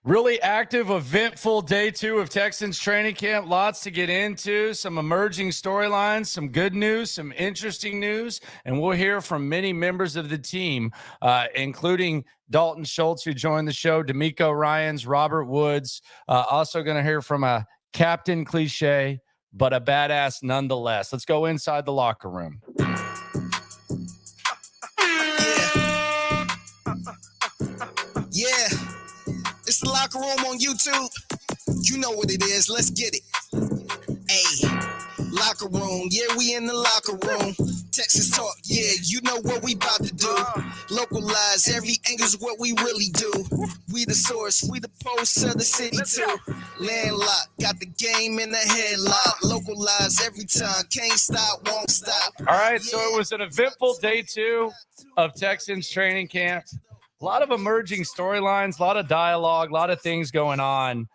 Really active, eventful day 2 of Texans training camp. Lots to get into, some emerging storylines, some good news, some interesting news, and we'll hear from many members of the team, including Dalton Schultz, who joined the show, DeMeco Ryans, Robert Woods. Also going to hear from a captain cliche, but a badass nonetheless. Let's go inside the locker room. Yeah. It's the locker room on YouTube. You know what it is. Let's get it. Hey, locker room. Yeah, we in the locker room. Texas talk. Yeah, you know what we about to do. Localize every angle's what we really do. We the source. We the pulse of the city too. Landlocked. Got the game in the headlock. Localize every time. Can't stop. Won't stop. All right. So it was an eventful day 2 of Texans training camp. A lot of emerging storylines, a lot of dialogue, a lot of things going on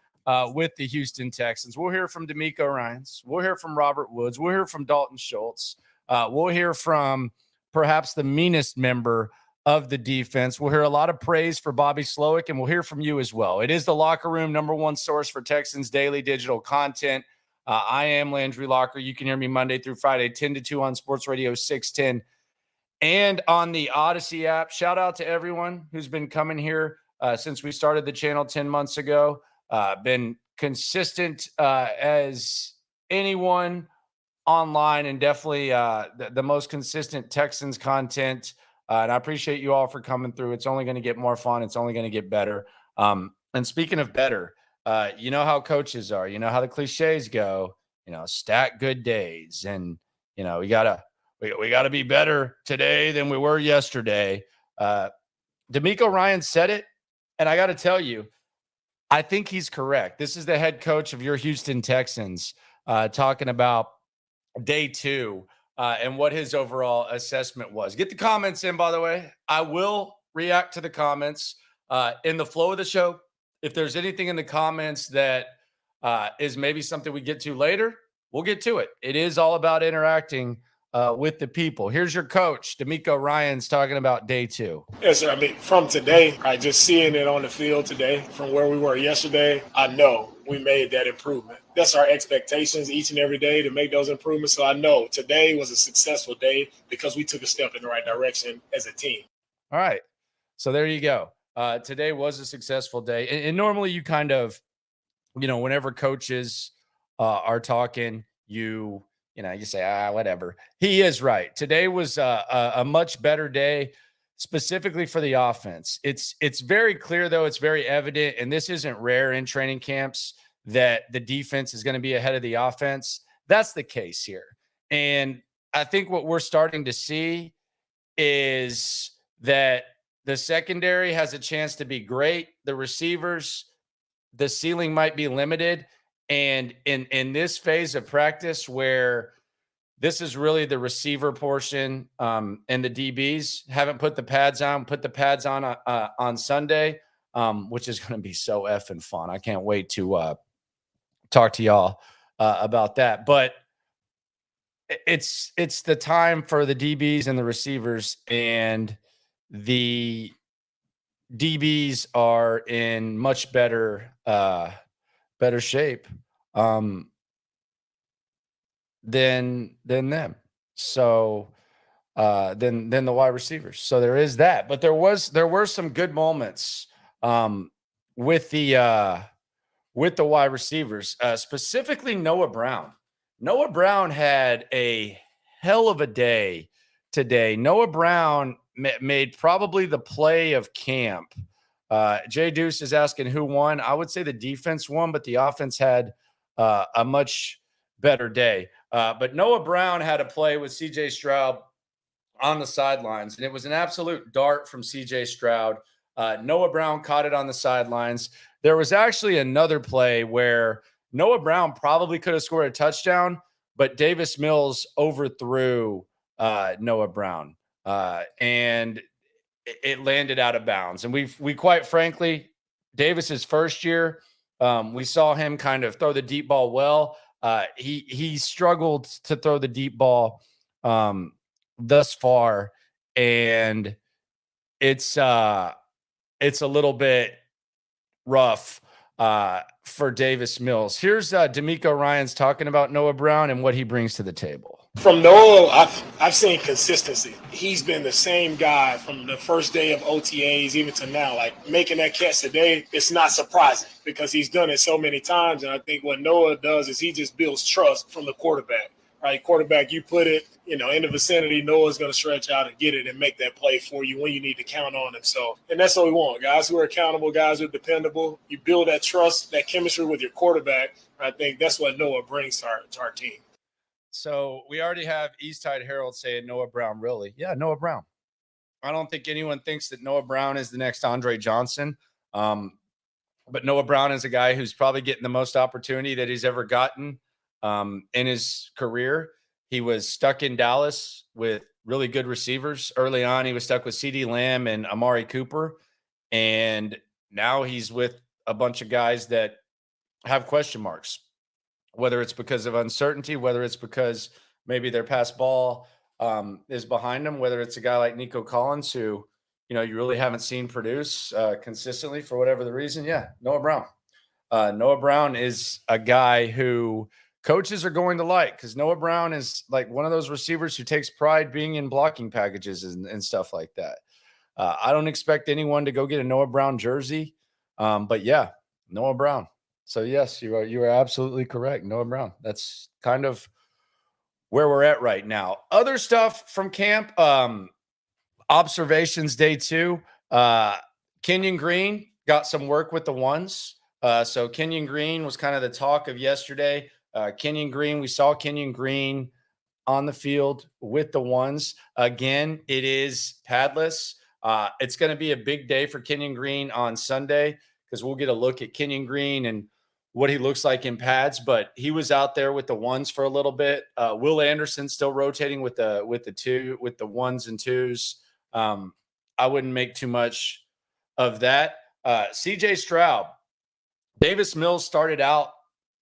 with the Houston Texans. We'll hear from DeMeco Ryans. We'll hear from Robert Woods. We'll hear from Dalton Schultz. We'll hear from perhaps the meanest member of the defense. We'll hear a lot of praise for Bobby Slowik, and we'll hear from you as well. It is the locker room, number one source for Texans daily digital content. I am Landry Locker. You can hear me Monday through Friday, 10 to 2 on Sports Radio 610. And on the Odyssey app. Shout out to everyone who's been coming here since we started the channel 10 months ago. Been consistent as anyone online, and definitely the most consistent Texans content. And I appreciate you all for coming through. It's only going to get more fun. It's only going to get better. And speaking of better, you know how coaches are. You know how the cliches go. Stack good days. And, we got to be better today than we were yesterday. DeMeco Ryans said it, and I got to tell you, I think he's correct. This is the head coach of your Houston Texans talking about day 2 and what his overall assessment was. Get the comments in, by the way. I will react to the comments in the flow of the show. If there's anything in the comments that is maybe something we get to later, we'll get to it. It is all about interacting with the people. Here's your coach, DeMeco Ryans, talking about day 2. Yes, sir. I mean, from today, just seeing it on the field today, from where we were yesterday, I know we made that improvement. That's our expectations each and every day, to make those improvements. So I know today was a successful day because we took a step in the right direction as a team. All right. So there you go. Today was a successful day. And normally you kind of, whenever coaches are talking, you say, whatever. He is right. Today was a much better day, specifically for the offense. It's very clear, though. It's very evident, and this isn't rare in training camps, that the defense is going to be ahead of the offense. That's the case here. And I think what we're starting to see is that the secondary has a chance to be great. The receivers, the ceiling might be limited. And in this phase of practice, where this is really the receiver portion, and the DBs haven't put the pads on Sunday, which is going to be so effing fun. I can't wait to talk to y'all about that. But it's the time for the DBs and the receivers, and the DBs are in much better shape than them. So than the wide receivers. So there is that. But there were some good moments with the wide receivers, specifically Noah Brown. Noah Brown had a hell of a day today. Noah Brown made probably the play of camp. Jay Deuce is asking who won. I would say the defense won, but the offense had a much better day. But Noah Brown had a play with CJ Stroud on the sidelines, and it was an absolute dart from CJ Stroud. Noah Brown caught it on the sidelines. There was actually another play where Noah Brown probably could have scored a touchdown, but Davis Mills overthrew Noah Brown, and it landed out of bounds. And we quite frankly, Davis's first year, we saw him kind of throw the deep ball well. He struggled to throw the deep ball thus far, and it's a little bit rough for Davis Mills. Here's DeMeco Ryans talking about Noah Brown and what he brings to the table. From Noah, I've seen consistency. He's been the same guy from the first day of OTAs even to now. Like making that catch today, it's not surprising because he's done it so many times. And I think what Noah does is he just builds trust from the quarterback. Right, quarterback, you put it, in the vicinity, Noah's going to stretch out and get it and make that play for you when you need to count on him. So, and that's what we want, guys who are accountable, guys who are dependable. You build that trust, that chemistry with your quarterback. I think that's what Noah brings to our team. So we already have Eastside Herald saying Noah Brown, really? Yeah, Noah Brown. I don't think anyone thinks that Noah Brown is the next Andre Johnson. But Noah Brown is a guy who's probably getting the most opportunity that he's ever gotten in his career. He was stuck in Dallas with really good receivers. Early on, he was stuck with CeeDee Lamb and Amari Cooper. And now he's with a bunch of guys that have question marks, whether it's because of uncertainty, whether it's because maybe their pass ball is behind them, whether it's a guy like Nico Collins who, you really haven't seen produce consistently for whatever the reason. Yeah, Noah Brown. Noah Brown is a guy who coaches are going to like because Noah Brown is like one of those receivers who takes pride being in blocking packages and stuff like that. I don't expect anyone to go get a Noah Brown jersey, but yeah, Noah Brown. So yes, you are absolutely correct. Noah Brown. That's kind of where we're at right now. Other stuff from camp, observations day 2. Kenyon Green got some work with the ones. So Kenyon Green was kind of the talk of yesterday. We saw Kenyon Green on the field with the ones. Again, it is padless. It's going to be a big day for Kenyon Green on Sunday because we'll get a look at Kenyon Green and what he looks like in pads, but he was out there with the ones for a little bit. Will Anderson still rotating with the ones and twos. I wouldn't make too much of that. CJ Stroud, Davis Mills started out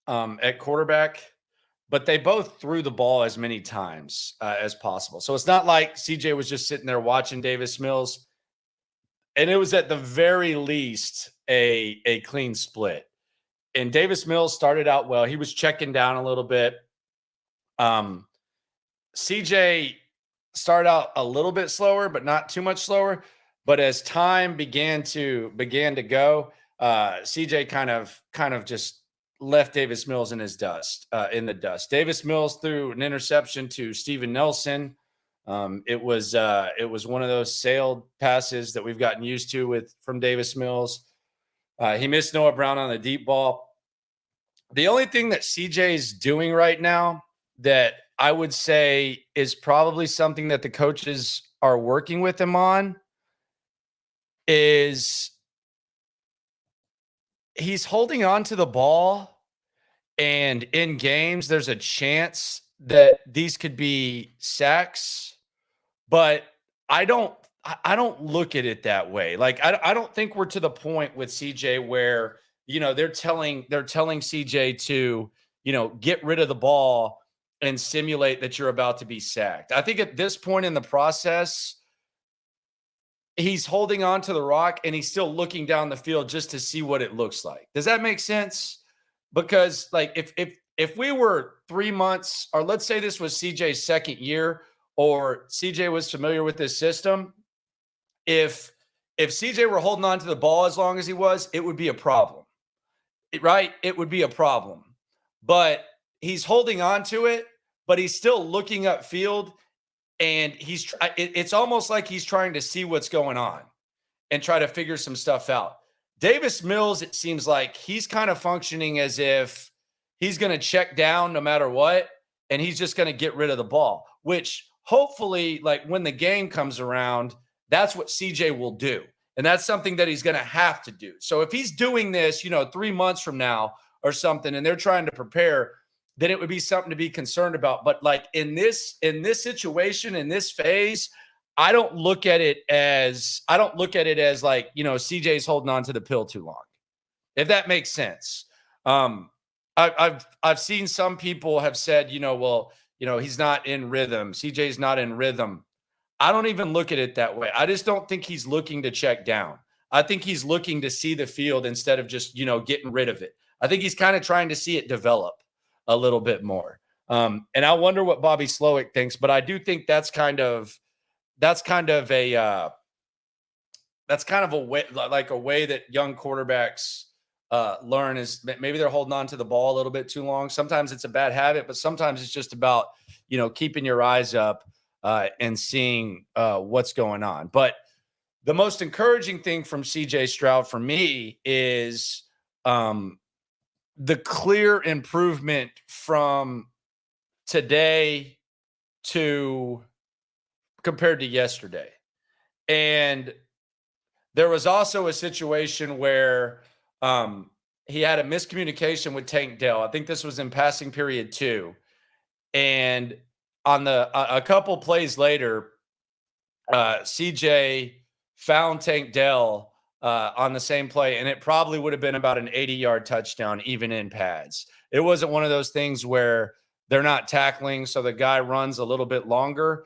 at quarterback, but they both threw the ball as many times as possible. So it's not like CJ was just sitting there watching Davis Mills, and it was at the very least a clean split. And Davis Mills started out well. He was checking down a little bit. CJ started out a little bit slower, but not too much slower. But as time began to go, CJ kind of just left Davis Mills in the dust. Davis Mills threw an interception to Steven Nelson. It was one of those sailed passes that we've gotten used to from Davis Mills. He missed Noah Brown on the deep ball. The only thing that CJ is doing right now that I would say is probably something that the coaches are working with him on is he's holding on to the ball, and in games there's a chance that these could be sacks, but I don't look at it that way. Like I don't think we're to the point with CJ where they're telling CJ to get rid of the ball and simulate that you're about to be sacked. I think at this point in the process, he's holding on to the rock and he's still looking down the field just to see what it looks like. Does that make sense? Because like if we were 3 months, or let's say this was CJ's second year, or CJ was familiar with this system, if CJ were holding on to the ball as long as he was, it would be a problem, right? It would be a problem. But he's holding on to it, but he's still looking upfield, and it's almost like he's trying to see what's going on and try to figure some stuff out. Davis Mills, it seems like he's kind of functioning as if he's going to check down no matter what, and he's just going to get rid of the ball, which hopefully, like when the game comes around, that's what CJ will do. And that's something that he's going to have to do. So if he's doing this, 3 months from now or something, and they're trying to prepare, then it would be something to be concerned about. But like in this situation, in this phase, I don't look at it as like, CJ's holding on to the pill too long, if that makes sense. I've seen some people have said, he's not in rhythm. CJ's not in rhythm. I don't even look at it that way. I just don't think he's looking to check down. I think he's looking to see the field instead of just, getting rid of it. I think he's kind of trying to see it develop a little bit more. And I wonder what Bobby Slowik thinks, but I do think that's kind of a way, like a way that young quarterbacks learn, is maybe they're holding on to the ball a little bit too long. Sometimes it's a bad habit, but sometimes it's just about, keeping your eyes up and seeing what's going on. But the most encouraging thing from CJ Stroud for me is the clear improvement from today to compared to yesterday. And there was also a situation where he had a miscommunication with Tank Dell. I think this was in passing period 2. And on a couple plays later, CJ found Tank Dell on the same play, and it probably would have been about an 80-yard touchdown, even in pads. It wasn't one of those things where they're not tackling, so the guy runs a little bit longer.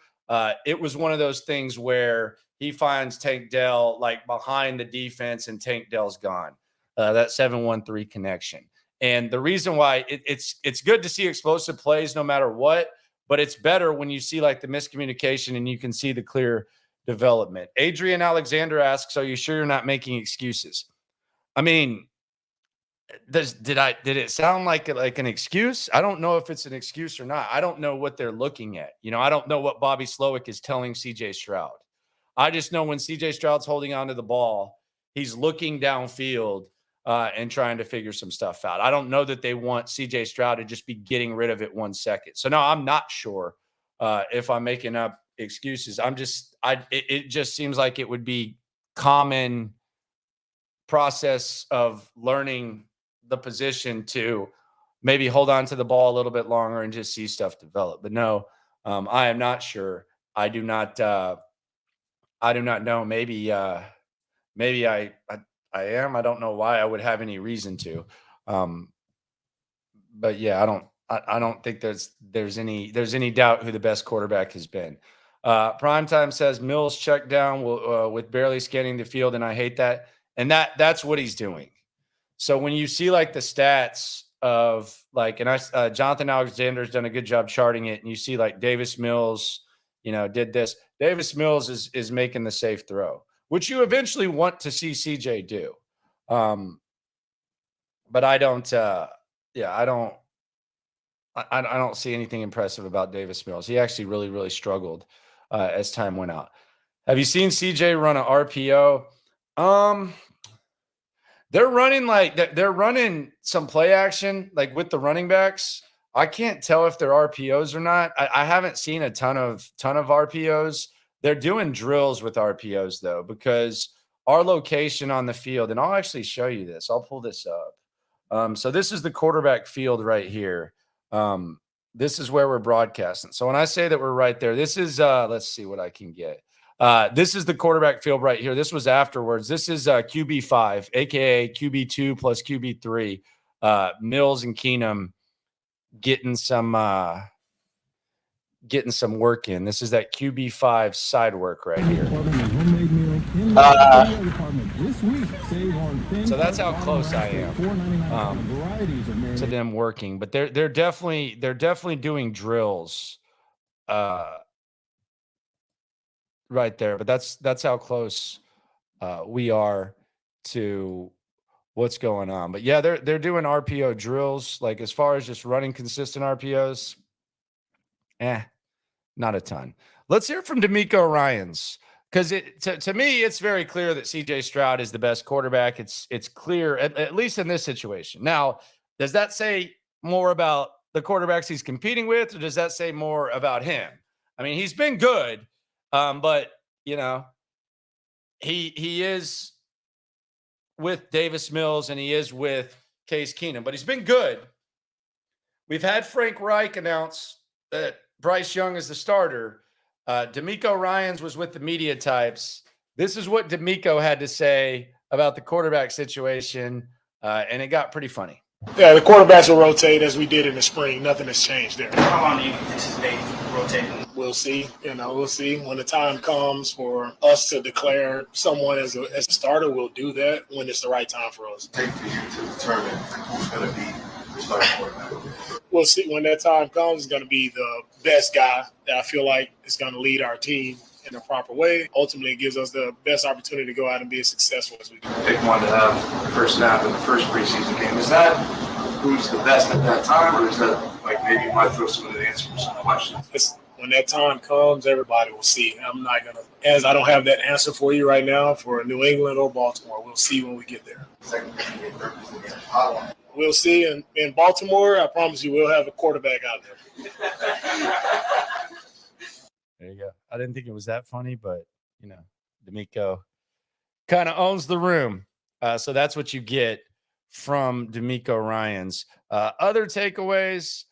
It was one of those things where he finds Tank Dell like behind the defense, and Tank Dell's gone. That 7-1-3 connection. And the reason why it's good to see explosive plays no matter what, but it's better when you see like the miscommunication and you can see the clear development. Adrian Alexander asks, are you sure you're not making excuses? I mean, did it sound like an excuse? I don't know if it's an excuse or not. I don't know what they're looking at. I don't know what Bobby Slowik is telling CJ Stroud. I just know when CJ Stroud's holding onto the ball, he's looking downfield and trying to figure some stuff out. I don't know that they want CJ Stroud to just be getting rid of it 1 second. So no, I'm not sure if I'm making up excuses. It just seems like it would be common process of learning the position to maybe hold on to the ball a little bit longer and just see stuff develop. But no, I am not sure. I do not know. Maybe I am. I don't know why I would have any reason to. But yeah, I don't think there's any doubt who the best quarterback has been. Primetime says Mills checked down with barely scanning the field, and I hate that. And that's what he's doing. So when you see like the stats of like, and Jonathan Alexander's done a good job charting it, and you see like Davis Mills, did this. Davis Mills is making the safe throw, which you eventually want to see CJ do. But I don't see anything impressive about Davis Mills. He actually really, really struggled as time went out. Have you seen CJ run an RPO? They're running some play action like with the running backs. I can't tell if they're RPOs or not. I haven't seen a ton of RPOs. They're doing drills with RPOs though, because our location on the field, and I'll actually show you this. I'll pull this up. So this is the quarterback field right here. This is where we're broadcasting. So when I say that we're right there, this is let's see what I can get. This is the quarterback field right here. This was afterwards. This is QB5, aka QB2 plus QB3. Mills and Keenum getting some work in. This is that QB5 side work right here. So that's how close I am to them working. But they're definitely doing drills right there. But that's how close we are to what's going on. But yeah, they're doing RPO drills. Like as far as just running consistent RPOs, not a ton. Let's hear from DeMeco Ryans, because to me it's very clear that CJ Stroud is the best quarterback. It's clear at least in this situation. Now, does that say more about the quarterbacks he's competing with, or does that say more about him? I mean, he's been good, but he is with Davis Mills and he is with Case Keenum, but he's been good. We've had Frank Reich announce that Bryce Young is the starter. DeMeco Ryans was with the media types. This is what DeMeco had to say about the quarterback situation, and it got pretty funny. Yeah, the quarterbacks will rotate as we did in the spring. Nothing has changed there. How long do you anticipate rotating? We'll see. We'll see. When the time comes for us to declare someone as a starter, we'll do that when it's the right time for us. Take for you to determine who's going to be the starting quarterback. We'll see when that time comes. It's going to be the best guy that I feel like is going to lead our team in a proper way. Ultimately, it gives us the best opportunity to go out and be as successful as we can. Pick one to have the first snap in the first preseason game. Is that who's the best at that time, or is that like maybe you might throw some of the answers to some questions? When that time comes, everybody will see. I'm not going to, as I don't have that answer for you right now for New England or Baltimore. We'll see when we get there. We'll see. In Baltimore, I promise you we'll have a quarterback out there. There you go. I didn't think it was that funny, but, DeMeco kind of owns the room. So that's what you get from DeMeco Ryans. Other takeaways,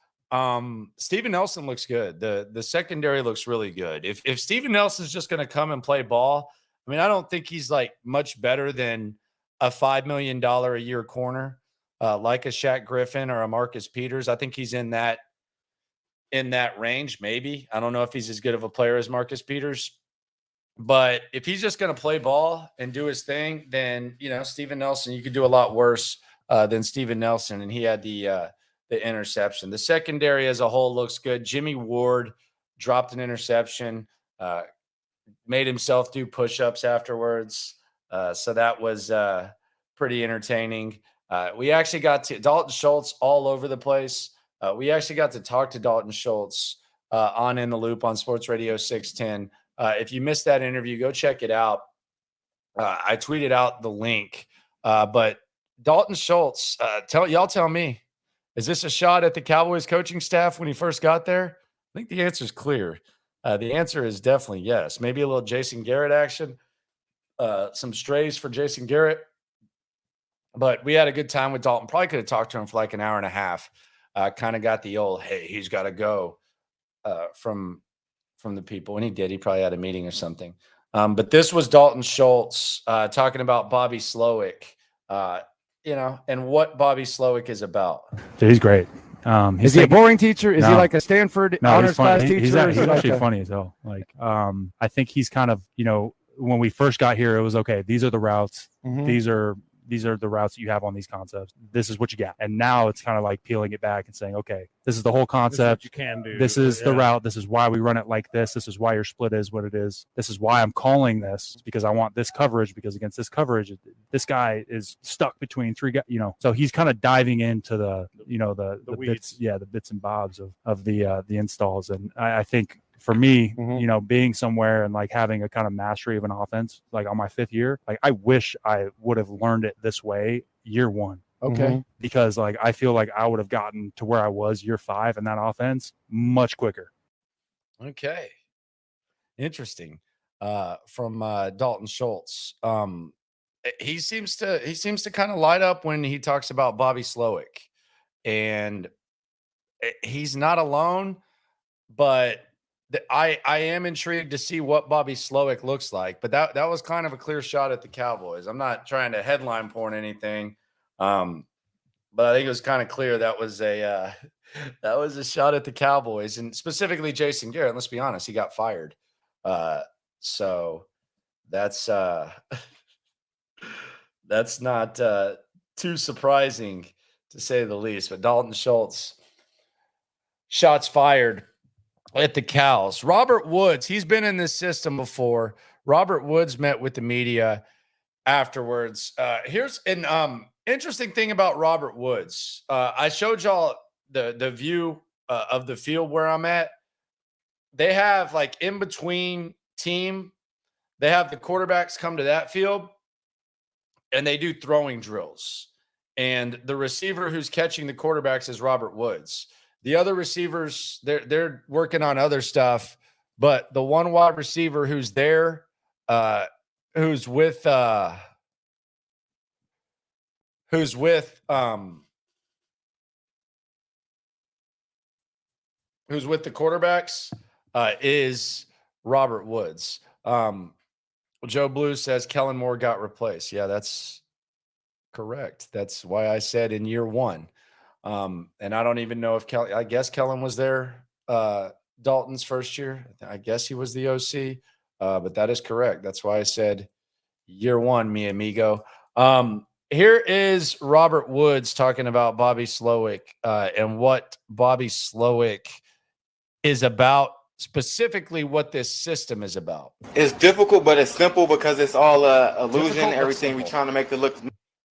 Steven Nelson looks good. The secondary looks really good. If Steven Nelson's just going to come and play ball, I don't think he's like much better than a $5 million a year corner, like a Shaq Griffin or a Marcus Peters. I think he's in that range, maybe. I don't know if he's as good of a player as Marcus Peters, but if he's just going to play ball and do his thing, then, Steven Nelson, you could do a lot worse than Steven Nelson. And he had the interception. The secondary as a whole looks good. Jimmy Ward dropped an interception, made himself do push-ups afterwards. So that was pretty entertaining. We actually got to Dalton Schultz all over the place. We actually got to talk to Dalton Schultz on In the Loop on Sports Radio 610. If you missed that interview, go check it out. I tweeted out the link. But Dalton Schultz, tell me, is this a shot at the Cowboys coaching staff when he first got there? I think the answer is clear. The answer is definitely yes. Maybe a little Jason Garrett action, some strays for Jason Garrett. But we had a good time with Dalton. Probably could have talked to him for like an hour and a half. Kind of got the old, hey, he's got to go from the people. And he did. He probably had a meeting or something. But this was Dalton Schultz talking about Bobby Slowik, and what Bobby Slowik is about. Dude, he's great. Is he a boring teacher? Is he like a Stanford honors class teacher? He's actually funny as hell. I think he's kind of, when we first got here, it was okay. These are the routes. Mm-hmm. These are the routes that you have on these concepts. This is what you got. And now it's kind of like peeling it back and saying, okay, this is the whole concept. This is what you can do. This is the route. This is why we run it like this. This is why your split is what it is. This is why I'm calling this, because I want this coverage, because against this coverage, this guy is stuck between three guys, So he's kind of diving into the bits, the bits and bobs of the installs. And I think, for me, mm-hmm. Being somewhere and like having a kind of mastery of an offense, like on my fifth year, like I wish I would have learned it this way year one. Okay. Mm-hmm. Because like I feel like I would have gotten to where I was year 5 in that offense much quicker. Okay. Interesting. From Dalton Schultz. He seems to kind of light up when he talks about Bobby Slowik. And he's not alone, but I am intrigued to see what Bobby Slowik looks like, but that was kind of a clear shot at the Cowboys. I'm not trying to headline porn anything, but I think it was kind of clear that was a shot at the Cowboys, and specifically Jason Garrett. Let's be honest, he got fired, so that's not too surprising to say the least. But Dalton Schultz, shots fired at the Cows. Robert Woods, he's been in this system before. Robert Woods met with the media afterwards. Here's an interesting thing about Robert Woods. I showed y'all the view of the field where I'm at. They have like in between team, they have the quarterbacks come to that field and they do throwing drills. And the receiver who's catching the quarterbacks is Robert Woods. The other receivers, they're working on other stuff, but the one wide receiver who's there, who's with the quarterbacks, is Robert Woods. Joe Blue says Kellen Moore got replaced. Yeah, that's correct. That's why I said in year 1. And I don't even know if I guess Kellen was there Dalton's first year. I guess he was the OC, but that is correct. That's why I said year one, mi amigo. Here is Robert Woods talking about Bobby Slowik and what Bobby Slowik is about, specifically what this system is about. It's difficult, but it's simple because it's all illusion. Difficult, Everything we trying to make it look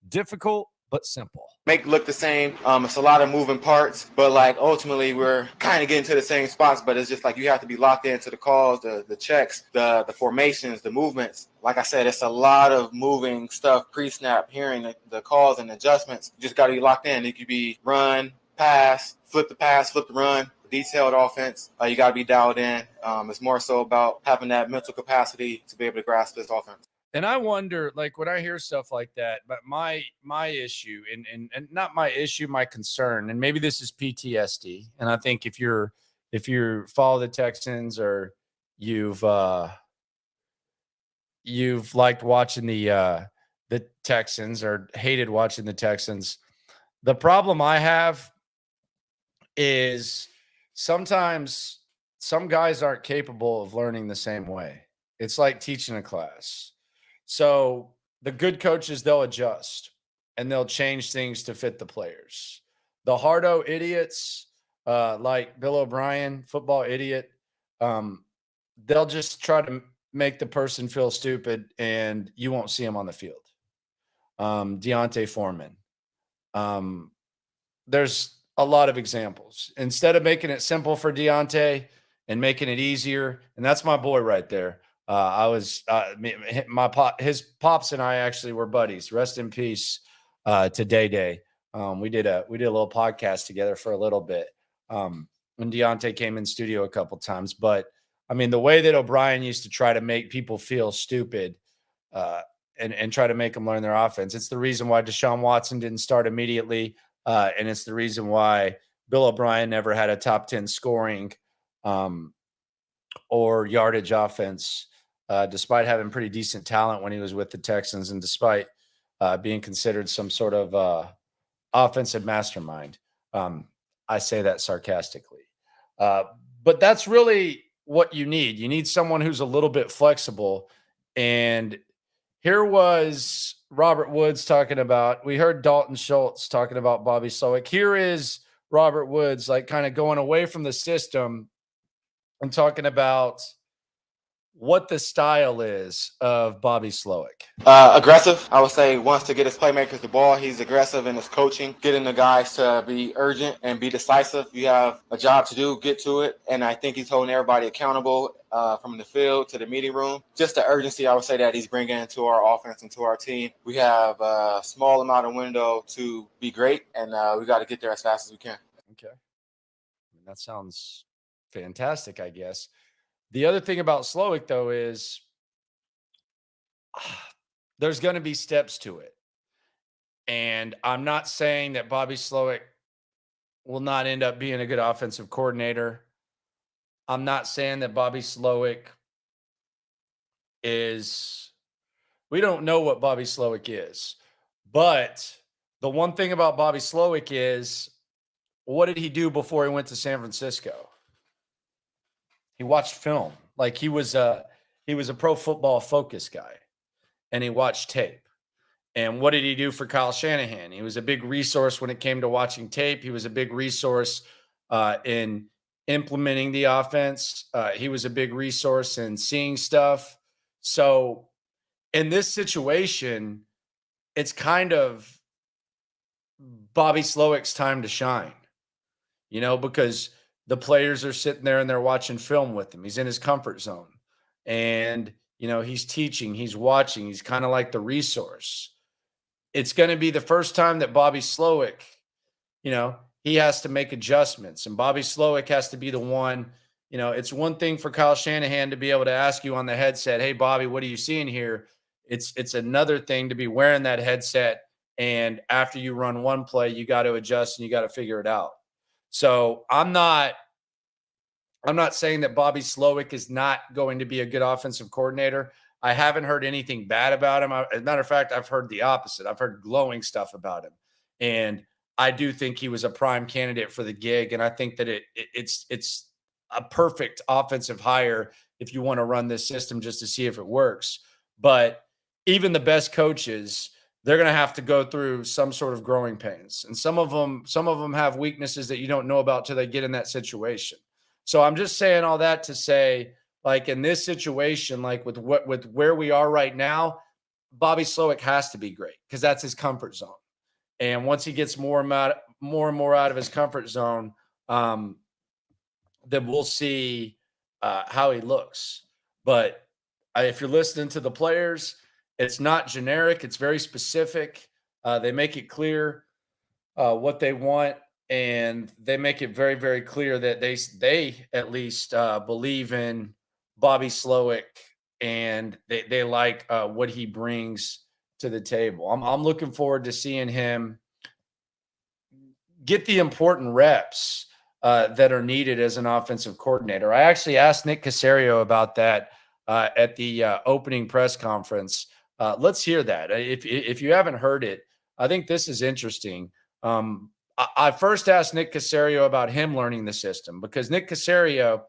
difficult but simple. Look the same. It's a lot of moving parts, but like ultimately we're kind of getting to the same spots. But it's just like you have to be locked into the calls, the checks, the formations, the movements. Like I said, it's a lot of moving stuff pre-snap, hearing the calls and adjustments. You just got to be locked in. It could be run, pass, flip the run. Detailed offense, you got to be dialed in. It's more so about having that mental capacity to be able to grasp this offense. And I wonder, like, when I hear stuff like that, but my issue and not my issue, my concern, and maybe this is PTSD. And I think if you follow the Texans or you've liked watching the Texans or hated watching the Texans, the problem I have is sometimes some guys aren't capable of learning the same way. It's like teaching a class. So the good coaches, they'll adjust and they'll change things to fit the players. The hardo idiots, like Bill O'Brien, football idiot, they'll just try to make the person feel stupid and you won't see him on the field. Deontay Foreman. There's a lot of examples. Instead of making it simple for Deontay and making it easier, and that's my boy right there. His pops and I actually were buddies. Rest in peace to Day Day. We did a little podcast together for a little bit. When Deontay came in studio a couple times, but I mean the way that O'Brien used to try to make people feel stupid and try to make them learn their offense. It's the reason why Deshaun Watson didn't start immediately. And it's the reason why Bill O'Brien never had a top 10 scoring or yardage offense, despite having pretty decent talent when he was with the Texans and despite being considered some sort of offensive mastermind. I say that sarcastically. But that's really what you need. You need someone who's a little bit flexible. And here was Robert Woods talking about, we heard Dalton Schultz talking about Bobby Slowik. Here is Robert Woods, like kind of going away from the system and talking about what the style is of Bobby Slowik. Aggressive, I would say, wants to get his playmakers the ball. He's aggressive in his coaching, getting the guys to be urgent and be decisive. You have a job to do, get to it. And I think he's holding everybody accountable from the field to the meeting room. Just the urgency, I would say, that he's bringing into our offense and to our team. We have a small amount of window to be great, and we got to get there as fast as we can. Okay. I mean, that sounds fantastic, I guess. The other thing about Slowik, though, is there's going to be steps to it. And I'm not saying that Bobby Slowik will not end up being a good offensive coordinator. I'm not saying that Bobby Slowik is – we don't know what Bobby Slowik is. But the one thing about Bobby Slowik is, what did he do before he went to San Francisco? He watched film. Like he was a Pro Football Focus guy, and he watched tape. And what did he do for Kyle Shanahan? He was a big resource when it came to watching tape. He was a big resource in implementing the offense. He was a big resource in seeing stuff. So in this situation, it's kind of Bobby Slowik's time to shine, because the players are sitting there and they're watching film with him. He's in his comfort zone and, he's teaching, he's watching, he's kind of like the resource. It's going to be the first time that Bobby Slowik, he has to make adjustments, and Bobby Slowik has to be the one. It's one thing for Kyle Shanahan to be able to ask you on the headset, "Hey, Bobby, what are you seeing here?" It's another thing to be wearing that headset, and after you run one play, you got to adjust and you got to figure it out. So I'm not saying that Bobby Slowik is not going to be a good offensive coordinator. I haven't heard anything bad about him. As a matter of fact, I've heard the opposite. I've heard glowing stuff about him. And I do think he was a prime candidate for the gig. And I think that it's a perfect offensive hire if you want to run this system just to see if it works. But even the best coaches, they're going to have to go through some sort of growing pains. And some of them have weaknesses that you don't know about till they get in that situation. So I'm just saying all that to say, like, in this situation, like with where we are right now, Bobby Slowik has to be great because that's his comfort zone. And once he gets more and more out of his comfort zone, then we'll see how he looks. But if you're listening to the players, it's not generic. It's very specific. They make it clear what they want, and they make it very, very clear that they at least believe in Bobby Slowik, and they like what he brings to the table. I'm looking forward to seeing him get the important reps that are needed as an offensive coordinator. I actually asked Nick Caserio about that at the opening press conference. Let's hear that. If you haven't heard it, I think this is interesting. I first asked Nick Caserio about him learning the system because Nick Caserio,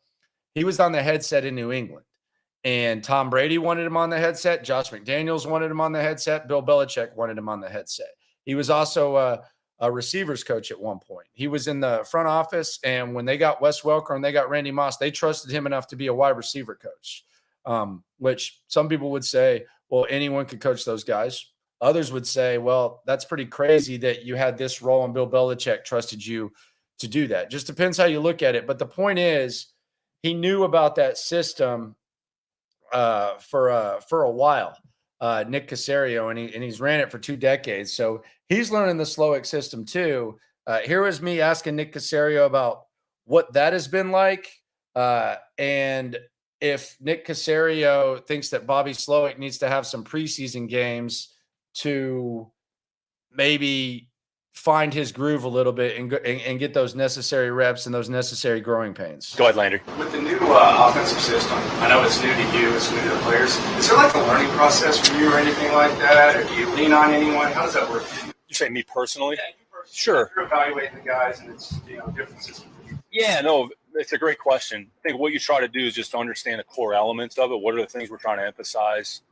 he was on the headset in New England. And Tom Brady wanted him on the headset. Josh McDaniels wanted him on the headset. Bill Belichick wanted him on the headset. He was also a receivers coach at one point. He was in the front office, and when they got Wes Welker and they got Randy Moss, they trusted him enough to be a wide receiver coach, which some people would say, well, anyone could coach those guys. Others would say, well, that's pretty crazy that you had this role and Bill Belichick trusted you to do that. Just depends how you look at it. But the point is, he knew about that system for a while, Nick Caserio, and he's ran it for 2 decades. So he's learning the Slowik system too. Here was me asking Nick Caserio about what that has been like, and if Nick Caserio thinks that Bobby Slowik needs to have some preseason games to maybe find his groove a little bit and get those necessary reps and those necessary growing pains. Go ahead, Landry. With the new offensive system, I know it's new to you, it's new to the players. Is there like a learning process for you or anything like that? Or do you lean on anyone? How does that work for you? You say me personally? Yeah, you personally. Sure. You're evaluating the guys, and it's different system for you. Yeah, no, it's a great question. I think what you try to do is just understand the core elements of it. What are the things we're trying to emphasize?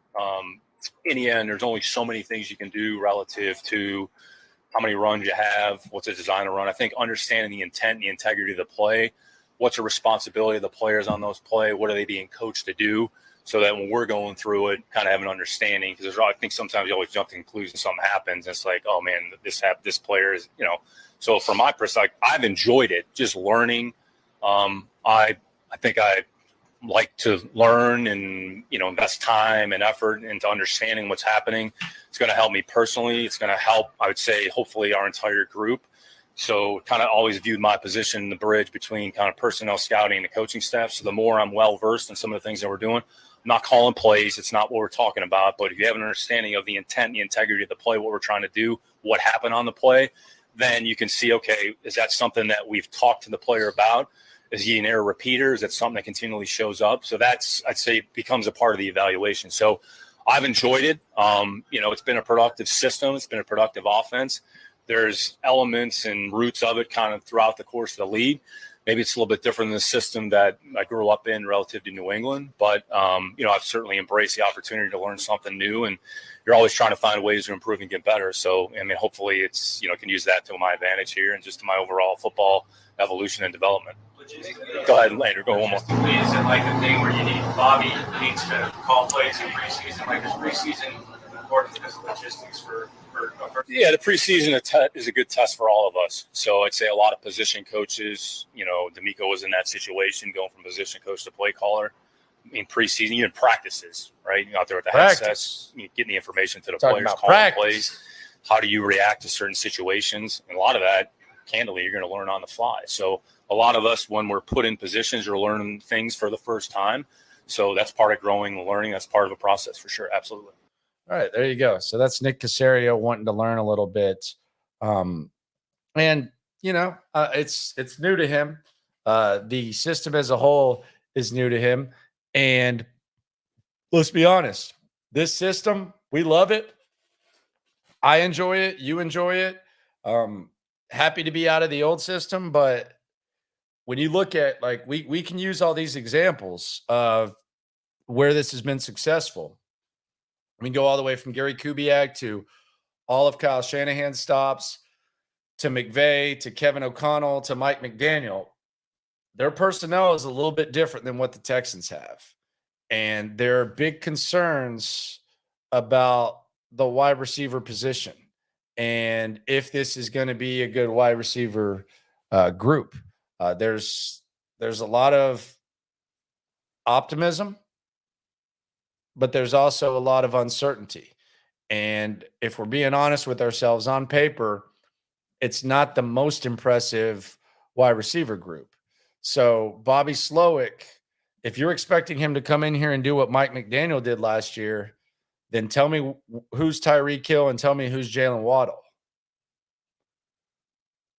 In the end, there's only so many things you can do relative to how many runs you have, what's a design to run. I think understanding the intent and the integrity of the play, what's the responsibility of the players on those play, what are they being coached to do, so that when we're going through it, kind of have an understanding. Because I think sometimes you always jump to conclusions, something happens, and it's like, oh man, this player is, So from my perspective, I've enjoyed it, just learning. I think I like to learn and invest time and effort into understanding what's happening. It's going to help me personally. It's going to help, I would say, hopefully our entire group. So kind of always viewed my position in the bridge between kind of personnel scouting and the coaching staff. So the more I'm well versed in some of the things that we're doing, I'm not calling plays. It's not what we're talking about. But if you have an understanding of the intent and the integrity of the play, what we're trying to do, what happened on the play, then you can see, okay, is that something that we've talked to the player about? Is he an error repeater? Is that something that continually shows up? So that's, I'd say, becomes a part of the evaluation. So I've enjoyed it. It's been a productive system. It's been a productive offense. There's elements and roots of it kind of throughout the course of the league. Maybe it's a little bit different than the system that I grew up in relative to New England. But, I've certainly embraced the opportunity to learn something new. And you're always trying to find ways to improve and get better. So, hopefully it's, can use that to my advantage here and just to my overall football evolution and development. Go ahead, Landry. Go one more. Is it like a thing where you need Bobby needs to call plays in preseason? Like is preseason important because of logistics for Yeah, the preseason is a good test for all of us. So I'd say a lot of position coaches, DeMeco was in that situation, going from position coach to play caller. Preseason, even practices, right? You're out there with the headsets, getting the information to the players, calling plays. How do you react to certain situations? And a lot of that, candidly, you're going to learn on the fly. So a lot of us, when we're put in positions, are learning things for the first time. So that's part of growing and learning. That's part of a process for sure. Absolutely. All right, there you go. So that's Nick Caserio wanting to learn a little bit. It's new to him. The system as a whole is new to him. And let's be honest, this system, we love it. I enjoy it. You enjoy it. Happy to be out of the old system, but when you look at, like, we can use all these examples of where this has been successful. We can go all the way from Gary Kubiak to all of Kyle Shanahan's stops to McVay to Kevin O'Connell to Mike McDaniel. Their personnel is a little bit different than what the Texans have. And there are big concerns about the wide receiver position and if this is going to be a good wide receiver group. There's a lot of optimism, but there's also a lot of uncertainty. And if we're being honest with ourselves, on paper, it's not the most impressive wide receiver group. So Bobby Slowik, if you're expecting him to come in here and do what Mike McDaniel did last year, then tell me who's Tyreek Hill and tell me who's Jalen Waddle.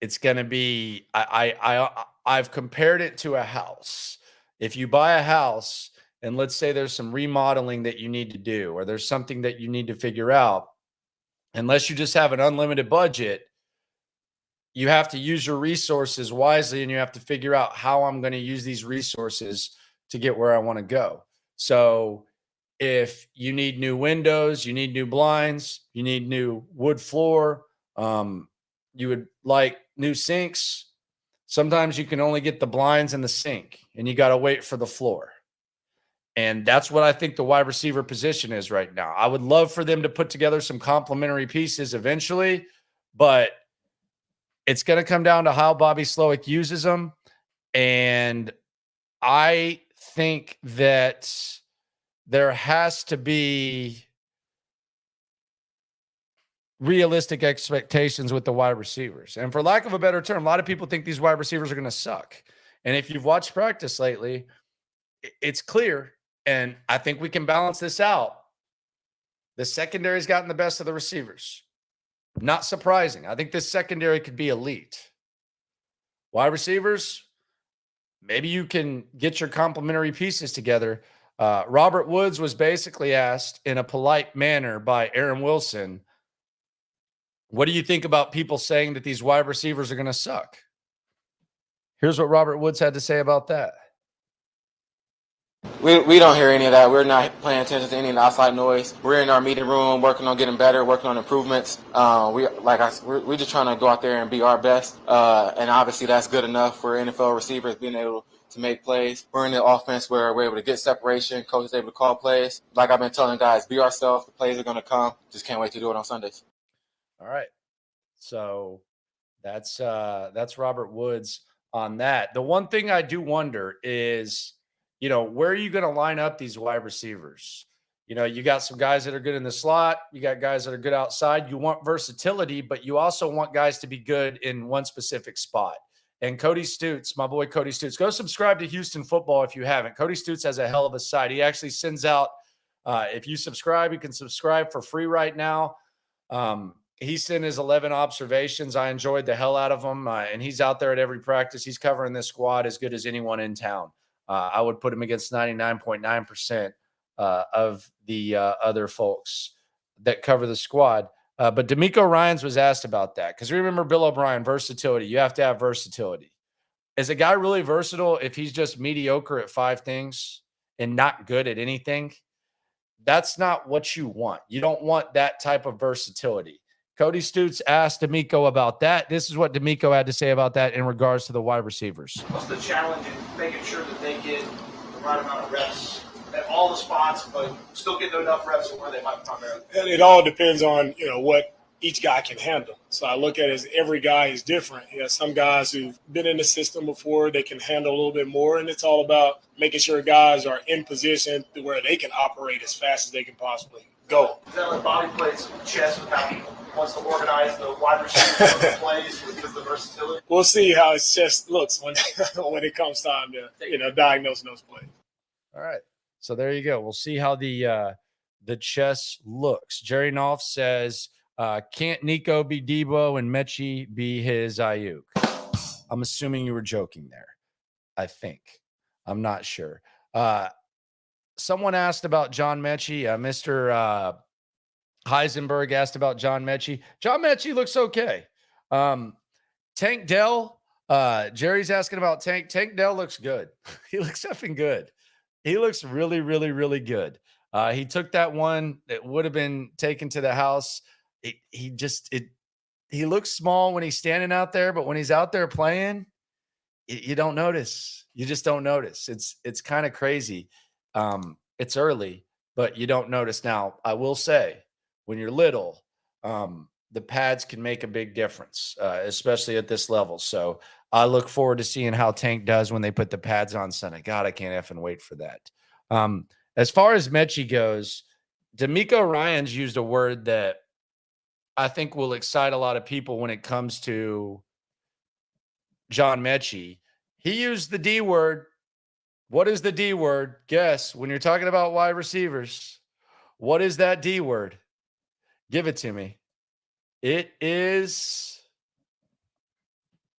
It's going to be, I've compared it to a house. If you buy a house and let's say there's some remodeling that you need to do, or there's something that you need to figure out, unless you just have an unlimited budget, you have to use your resources wisely, and you have to figure out how I'm going to use these resources to get where I want to go. So if you need new windows, you need new blinds, you need new wood floor, you would like new sinks. Sometimes you can only get the blinds and the sink, and you got to wait for the floor. And that's what I think the wide receiver position is right now. I would love for them to put together some complementary pieces eventually, but it's going to come down to how Bobby Slowik uses them. And I think that there has to be realistic expectations with the wide receivers. And for lack of a better term, a lot of people think these wide receivers are going to suck. And if you've watched practice lately, it's clear. And I think we can balance this out. The secondary's gotten the best of the receivers. Not surprising. I think this secondary could be elite. Wide receivers, maybe you can get your complementary pieces together. Robert Woods was basically asked in a polite manner by Aaron Wilson, what do you think about people saying that these wide receivers are going to suck? Here's what Robert Woods had to say about that. We don't hear any of that. We're not paying attention to any of the outside noise. We're in our meeting room working on getting better, working on improvements. We're just trying to go out there and be our best. And obviously that's good enough for NFL receivers being able to make plays. We're in the offense where we're able to get separation. Coach is able to call plays. Like I've been telling guys, be ourselves. The plays are going to come. Just can't wait to do it on Sundays. All right. So that's Robert Woods on that. The one thing I do wonder is, where are you going to line up these wide receivers? You got some guys that are good in the slot. You got guys that are good outside. You want versatility, but you also want guys to be good in one specific spot. And Cody Stutes, my boy Cody Stutes, go subscribe to Houston Football if you haven't. Cody Stutes has a hell of a site. He actually sends out, if you subscribe, you can subscribe for free right now. He sent his 11 observations. I enjoyed the hell out of them. And he's out there at every practice. He's covering this squad as good as anyone in town. I would put him against 99.9% of the other folks that cover the squad. But DeMeco Ryans was asked about that. Because remember Bill O'Brien, versatility. You have to have versatility. Is a guy really versatile if he's just mediocre at 5 things and not good at anything? That's not what you want. You don't want that type of versatility. Cody Stutes asked DeMeco about that. This is what DeMeco had to say about that in regards to the wide receivers. What's the challenge in making sure that they get the right amount of reps at all the spots, but still getting enough reps where they might primarily? And it all depends on, what each guy can handle. So I look at it as every guy is different. You have some guys who've been in the system before, they can handle a little bit more, and it's all about making sure guys are in position to where they can operate as fast as they can possibly go. Is that like body plays chess with how he wants to organize the wide receiver plays because of the versatility? We'll see how his chest looks when it comes time to diagnose those plays. All right. So there you go. We'll see how the chess looks. Jerry Knopf says, can't Nico be Debo and Mechie be his Ayuk? I'm assuming you were joking there. I think. I'm not sure. Someone asked about John Mechie. Mr. Heisenberg asked about John Mechie. John Mechie looks okay. Tank Dell Jerry's asking about Tank. Tank Dell looks good. He looks effing good. He looks really, really, really good. He took that one that would have been taken to the house. He looks small when he's standing out there, but when he's out there playing, you don't notice. You just don't notice. It's kind of crazy. It's early, but you don't notice. Now, I will say, when you're little, the pads can make a big difference, especially at this level. So I look forward to seeing how Tank does when they put the pads on Sunday. God, I can't effing wait for that. As far as Mechie goes, DeMeco Ryans used a word that I think will excite a lot of people when it comes to John Mechie. He used the D word. What is the D word? Guess. When you're talking about wide receivers, what is that D word? Give it to me. It is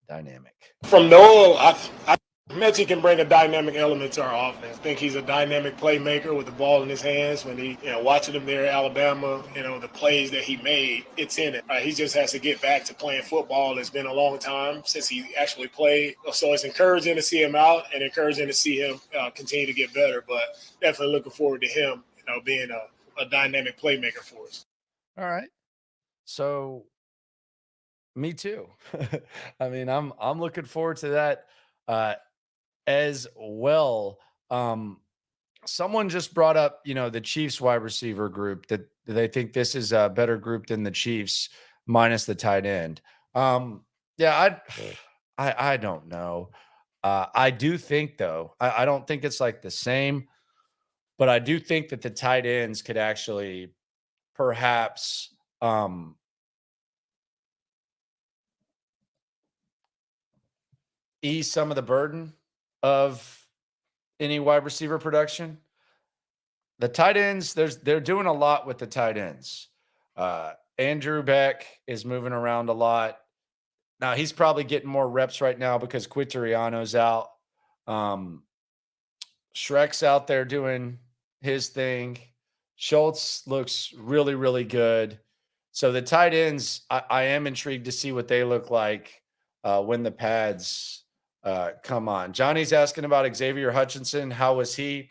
dynamic. From Noel, I Mechie can bring a dynamic element to our offense. I think he's a dynamic playmaker with the ball in his hands. When he, watching him there at Alabama, the plays that he made, it's in it. He just has to get back to playing football. It's been a long time since he actually played. So it's encouraging to see him out and encouraging to see him continue to get better. But definitely looking forward to him, being a dynamic playmaker for us. All right. So me too. I mean, I'm looking forward to that as well. Someone just brought up, the Chiefs wide receiver group, that they think this is a better group than the Chiefs minus the tight end. Yeah, I don't know. I do think, though, I don't think it's like the same, but I do think that the tight ends could actually perhaps ease some of the burden of any wide receiver production. The tight ends, they're doing a lot with the tight ends. Andrew Beck is moving around a lot. Now, he's probably getting more reps right now because Quintariano's out. Shrek's out there doing his thing. Schultz looks really, really good. So the tight ends, I am intrigued to see what they look like when the pads come on. Johnny's asking about Xavier Hutchinson. How was he?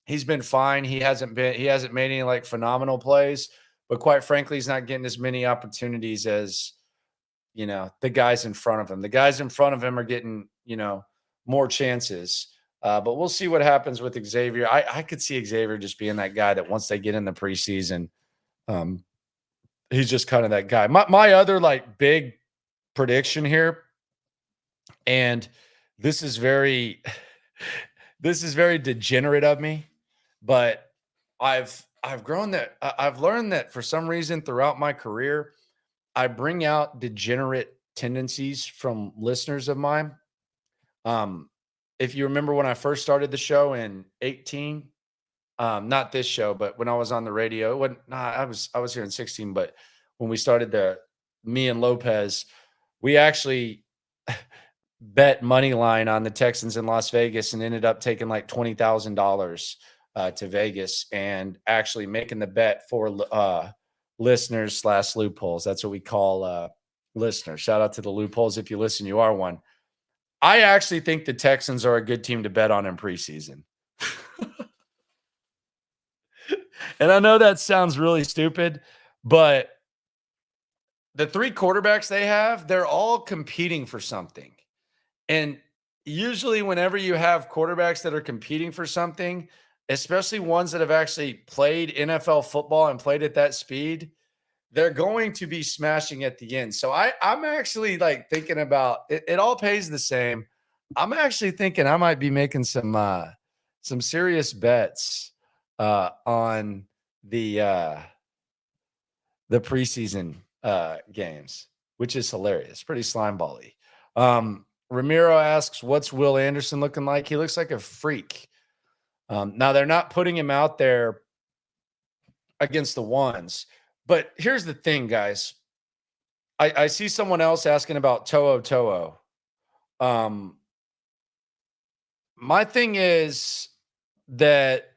He's been fine. He hasn't made any like phenomenal plays, but quite frankly, he's not getting as many opportunities as the guys in front of him. The guys in front of him are getting more chances. But we'll see what happens with Xavier. I could see Xavier just being that guy that once they get in the preseason, he's just kind of that guy. My other like big prediction here, and this is very degenerate of me, but I've learned that for some reason throughout my career, I bring out degenerate tendencies from listeners of mine. If you remember when I first started the show in 2018, not this show, but when I was on the radio, I was here in 2016, but when we started me and Lopez, we actually bet money line on the Texans in Las Vegas and ended up taking like $20,000 to Vegas and actually making the bet for listeners / loopholes. That's what we call listeners. Shout out to the loopholes. If you listen, you are one. I actually think the Texans are a good team to bet on in preseason. And I know that sounds really stupid, but the three quarterbacks they have, they're all competing for something. And usually whenever you have quarterbacks that are competing for something, especially ones that have actually played NFL football and played at that speed, they're going to be smashing at the end. So I'm actually like thinking about it. It all pays the same. I'm actually thinking I might be making some serious bets on the preseason games, which is hilarious. Pretty slime bally. Ramiro asks, what's Will Anderson looking like? He looks like a freak. Now they're not putting him out there against the ones. But here's the thing, guys. I see someone else asking about Toho. My thing is that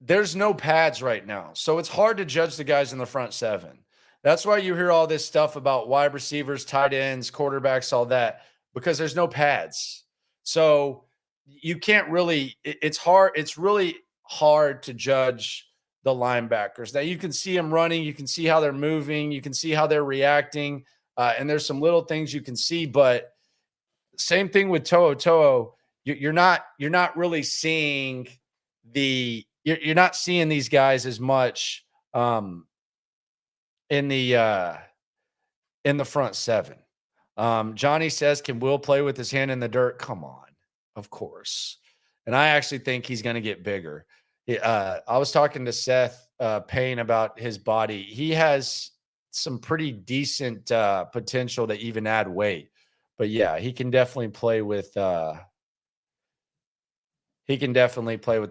there's no pads right now. So it's hard to judge the guys in the front seven. That's why you hear all this stuff about wide receivers, tight ends, quarterbacks, all that. because there's no pads. So you can't really, it's hard. It's really hard to judge the linebackers. Now you can see them running. You can see how they're moving. You can see how they're reacting. And there's some little things you can see, but same thing with To'o. You're not really seeing you're not seeing these guys as much in the front seven. Johnny says, can Will play with his hand in the dirt? Come on. Of course. And I actually think he's going to get bigger. I was talking to Seth Payne about his body. He has some pretty decent potential to even add weight. But yeah, he can definitely play with the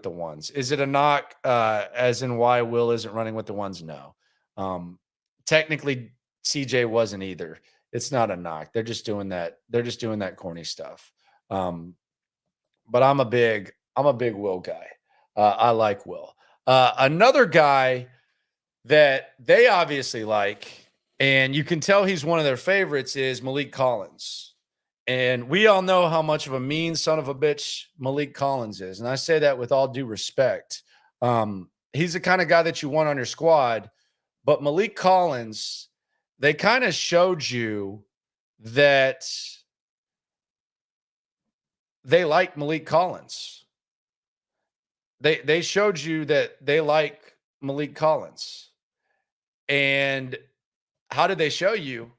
ones. Is it a knock as in why Will isn't running with the ones? No. Technically CJ wasn't either. It's not a knock. They're just doing that. They're just doing that corny stuff. But I'm a big Will guy. I like Will. Another guy that they obviously like, and you can tell he's one of their favorites, is Malik Collins. And we all know how much of a mean son of a bitch Malik Collins is. And I say that with all due respect. He's the kind of guy that you want on your squad. But Malik Collins, they kind of showed you that they like Malik Collins. They showed you that they like Malik Collins. And how did they show you?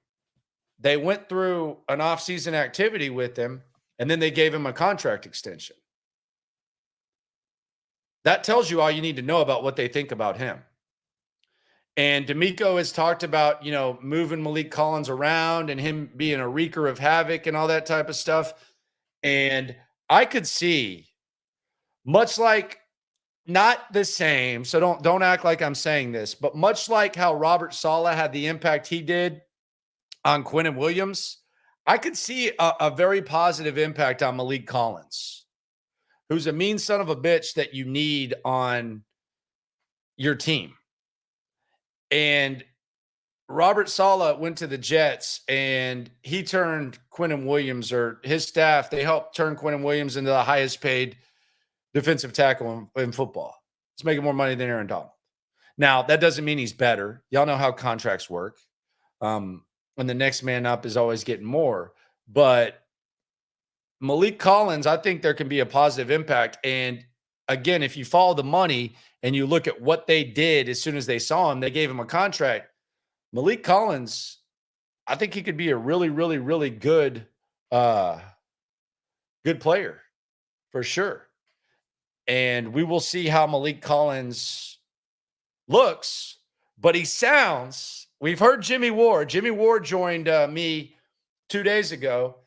They went through an off-season activity with him, and then they gave him a contract extension. That tells you all you need to know about what they think about him. And DeMeco has talked about, moving Malik Collins around and him being a wreaker of havoc and all that type of stuff. And I could see, much like, not the same, so don't act like I'm saying this, but much like how Robert Saleh had the impact he did on Quinnen Williams, I could see a very positive impact on Malik Collins, who's a mean son of a bitch that you need on your team. And Robert Saleh went to the Jets, and he turned Quinnen Williams, or his staff, they helped turn Quinnen Williams into the highest paid defensive tackle in football. He's making more money than Aaron Donald. Now, that doesn't mean he's better. Y'all know how contracts work. And the next man up is always getting more. But Malik Collins, I think there can be a positive impact. And again, if you follow the money and you look at what they did as soon as they saw him, they gave him a contract. Malik Collins, I think he could be a really, really, really good player for sure. And we will see how Malik Collins looks, but he sounds, we've heard Jimmy Ward. Jimmy Ward joined me 2 days ago.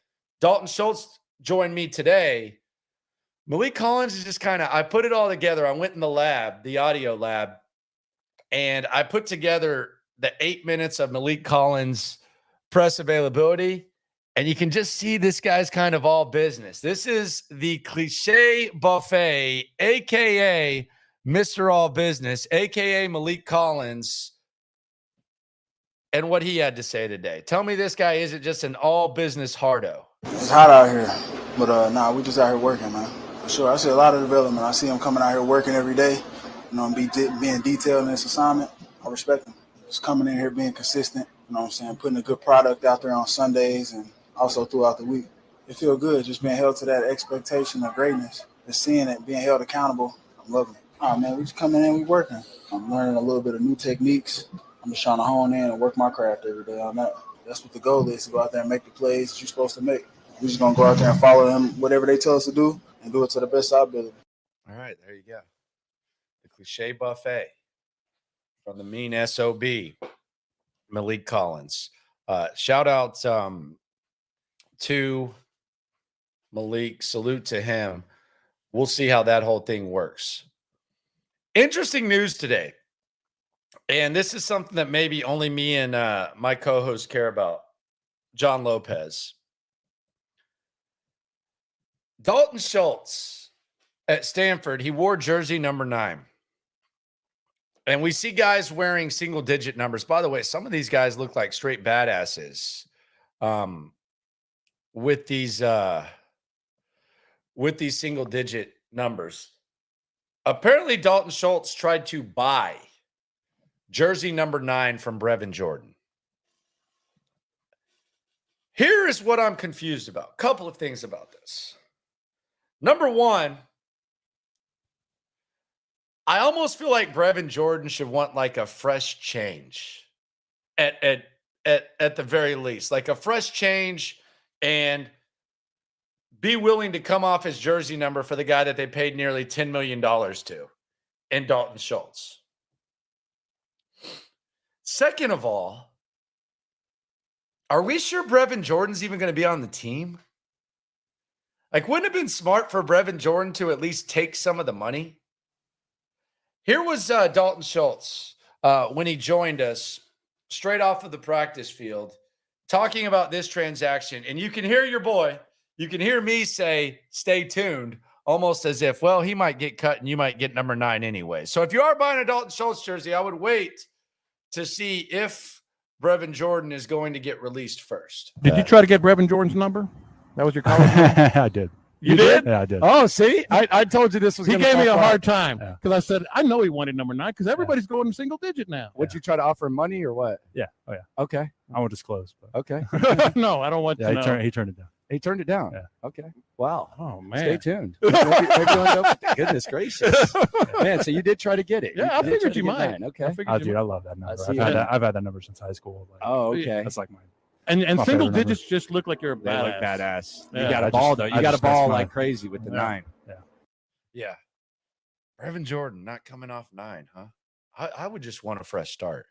Dalton Schultz joined me today. Malik Collins is just kind of, I put it all together. I went in the lab, the audio lab, and I put together the 8 minutes of Malik Collins press availability. And you can just see this guy's kind of all business. This is the cliche buffet, a.k.a. Mr. All Business, a.k.a. Malik Collins, and what he had to say today. Tell me this guy isn't just an all business hardo. It's hot out here, but we just out here working, man. For sure. I see a lot of development. I see him coming out here working every day, being detailed in his assignment. I respect him. Just coming in here, being consistent, putting a good product out there on Sundays and also throughout the week. It feels good just being held to that expectation of greatness and seeing it, being held accountable. I'm loving it. Oh, man, we just coming in, we working. I'm learning a little bit of new techniques. I'm just trying to hone in and work my craft every day on that. That's what the goal is, to go out there and make the plays that you're supposed to make. We're just going to go out there and follow them, whatever they tell us to do, and do it to the best of our ability. All right, there you go. The cliche buffet from the mean SOB, Malik Collins. Shout out to Malik. Salute to him. We'll see how that whole thing works. Interesting news today. And this is something that maybe only me and my co-host care about. John Lopez. Dalton Schultz at Stanford, he wore jersey number 9. And we see guys wearing single-digit numbers. By the way, some of these guys look like straight badasses. with these single digit numbers. Apparently, Dalton Schultz tried to buy jersey number 9 from Brevin Jordan. Here is what I'm confused about. A couple of things about this. Number one, I almost feel like Brevin Jordan should want like a fresh change at the very least, like a fresh change, and be willing to come off his jersey number for the guy that they paid nearly $10 million to, in Dalton Schultz. Second of all, are we sure Brevin Jordan's even going to be on the team? Like, wouldn't it have been smart for Brevin Jordan to at least take some of the money? Here was Dalton Schultz when he joined us straight off of the practice field talking about this transaction. And you can hear your boy, you can hear me say, stay tuned, almost as if, well, he might get cut and you might get number 9 anyway. So if you are buying a Dalton Schultz jersey, I would wait to see if Brevin Jordan is going to get released first. Did you try to get Brevin Jordan's number? That was your college number? I did. You did? Yeah, I did. Oh, see, I told you this was. He gave me a hard time Yeah. because I said I know he wanted number 9 because everybody's going single digit now. Would you try to offer him money or what? Yeah. Oh, yeah. Okay. I won't disclose. But Okay. No, I don't want yeah, to know. he turned it down. He turned it down. Yeah. Okay. Wow. Oh man. Stay tuned. Maybe you'll end up with goodness gracious. Man, so you did try to get it. Yeah, I did try figured to you get might. 9. Okay. I figured Oh, you dude, might. I love that number. see I've had that number since high school. Like, Oh, okay. that's like mine. And my single favorite number. digits just look like you're a They badass. look badass. Yeah. You got I a ball just- though. I You got a just- ball that's like mine. crazy with the Yeah. 9. Yeah. Brevin Jordan not coming off 9, huh? I would just want a fresh start.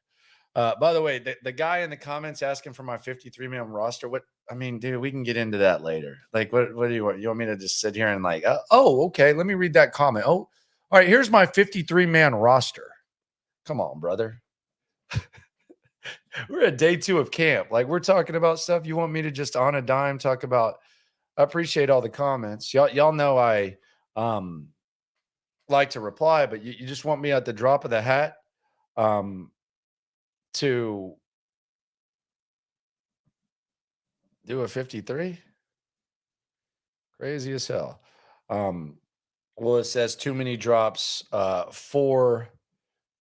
By the way, the guy in the comments asking for my 53-man roster, dude, we can get into that later. Like, what do you want? You want me to just sit here and like, okay, let me read that comment. Oh, all right, here's my 53-man roster. Come on, brother. We're at day 2 of camp. Like, we're talking about stuff you want me to just on a dime talk about. I appreciate all the comments. Y'all know I like to reply, but you just want me at the drop of the hat to do a 53? Crazy as hell. Well, it says too many drops for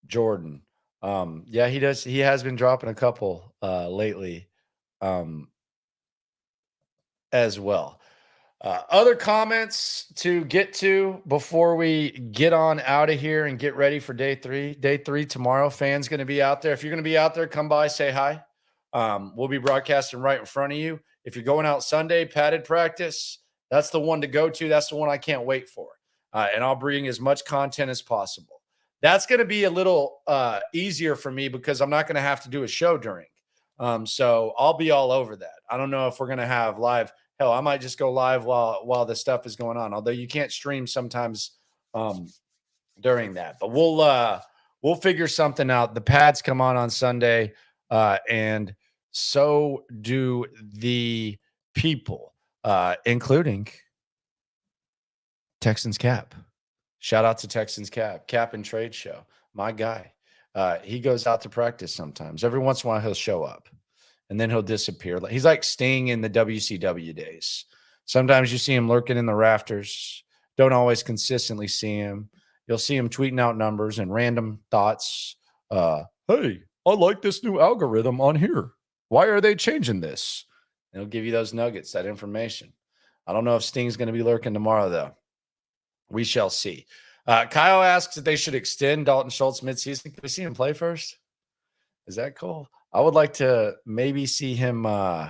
Jordan. Yeah, he does. He has been dropping a couple lately as well. Other comments to get to before we get on out of here and get ready for day 3. Day 3 tomorrow. Fans going to be out there. If you're going to be out there, come by, say hi. We'll be broadcasting right in front of you. If you're going out Sunday, padded practice, that's the one to go to. That's the one I can't wait for. And I'll bring as much content as possible. That's going to be a little easier for me because I'm not going to have to do a show during. So I'll be all over that. I don't know if we're going to have live. Hell, I might just go live while the stuff is going on. Although you can't stream sometimes during that. But we'll figure something out. The pads come on Sunday, and so do the people, including Texans Cap. Shout out to Texans Cap and Trade Show. My guy. He goes out to practice sometimes. Every once in a while, he'll show up. And then he'll disappear. He's like Sting in the WCW days. Sometimes you see him lurking in the rafters. Don't always consistently see him. You'll see him tweeting out numbers and random thoughts. Hey, I like this new algorithm on here. Why are they changing this? And he'll give you those nuggets, that information. I don't know if Sting's going to be lurking tomorrow, though. We shall see. Kyle asks if they should extend Dalton Schultz midseason. Can we see him play first? Is that cool? I would like to maybe see him play.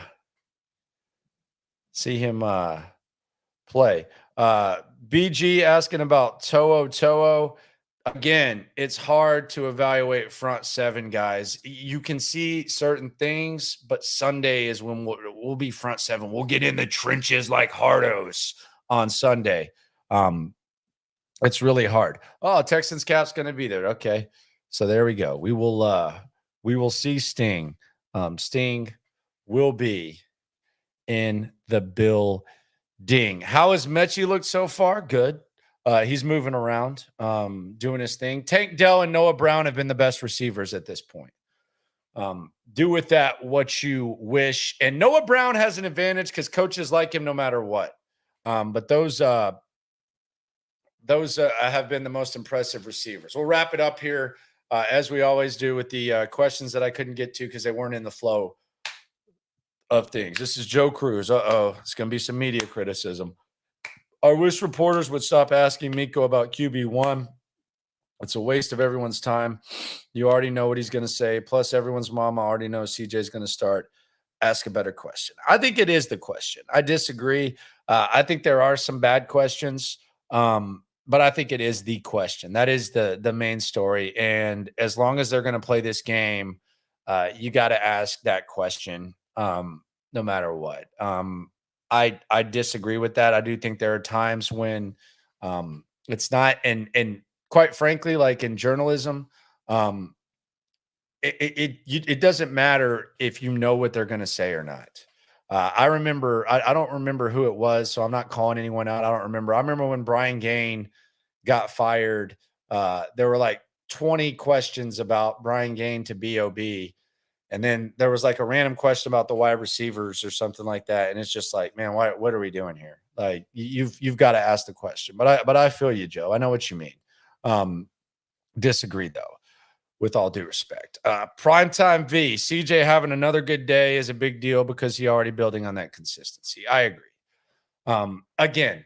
BG asking about To'o. Again, it's hard to evaluate front 7 guys. You can see certain things, but Sunday is when we'll be front 7. We'll get in the trenches like hardos on Sunday. It's really hard. Oh, Texans Cap's going to be there. Okay, so there we go. We will see Sting. Sting will be in the building. How has Mechie looked so far? Good. He's moving around, doing his thing. Tank Dell and Noah Brown have been the best receivers at this point. Do with that what you wish. And Noah Brown has an advantage because coaches like him no matter what. But those have been the most impressive receivers. We'll wrap it up here as we always do with the questions that I couldn't get to because they weren't in the flow of things. This is Joe Cruz. It's going to be some media criticism. I wish reporters would stop asking Miko about QB1. It's a waste of everyone's time. You already know what he's going to say. Plus, everyone's mama already knows CJ is going to start. Ask a better question. I think it is the question. I disagree. I think there are some bad questions, but I think it is the question. That is the main story. And as long as they're going to play this game, you got to ask that question no matter what. I disagree with that. I do think there are times when it's not, and quite frankly, like in journalism, it doesn't matter if you know what they're going to say or not. I remember, I don't remember who it was, so I'm not calling anyone out. I don't remember. I remember when Brian Gaine got fired, there were like 20 questions about Brian Gaine to BOB. And then there was like a random question about the wide receivers or something like that. And it's just like, man, what are we doing here? Like you've got to ask the question, but I feel you, Joe. I know what you mean. Disagree though, with all due respect. Primetime V, CJ having another good day is a big deal because he already building on that consistency. I agree. Again,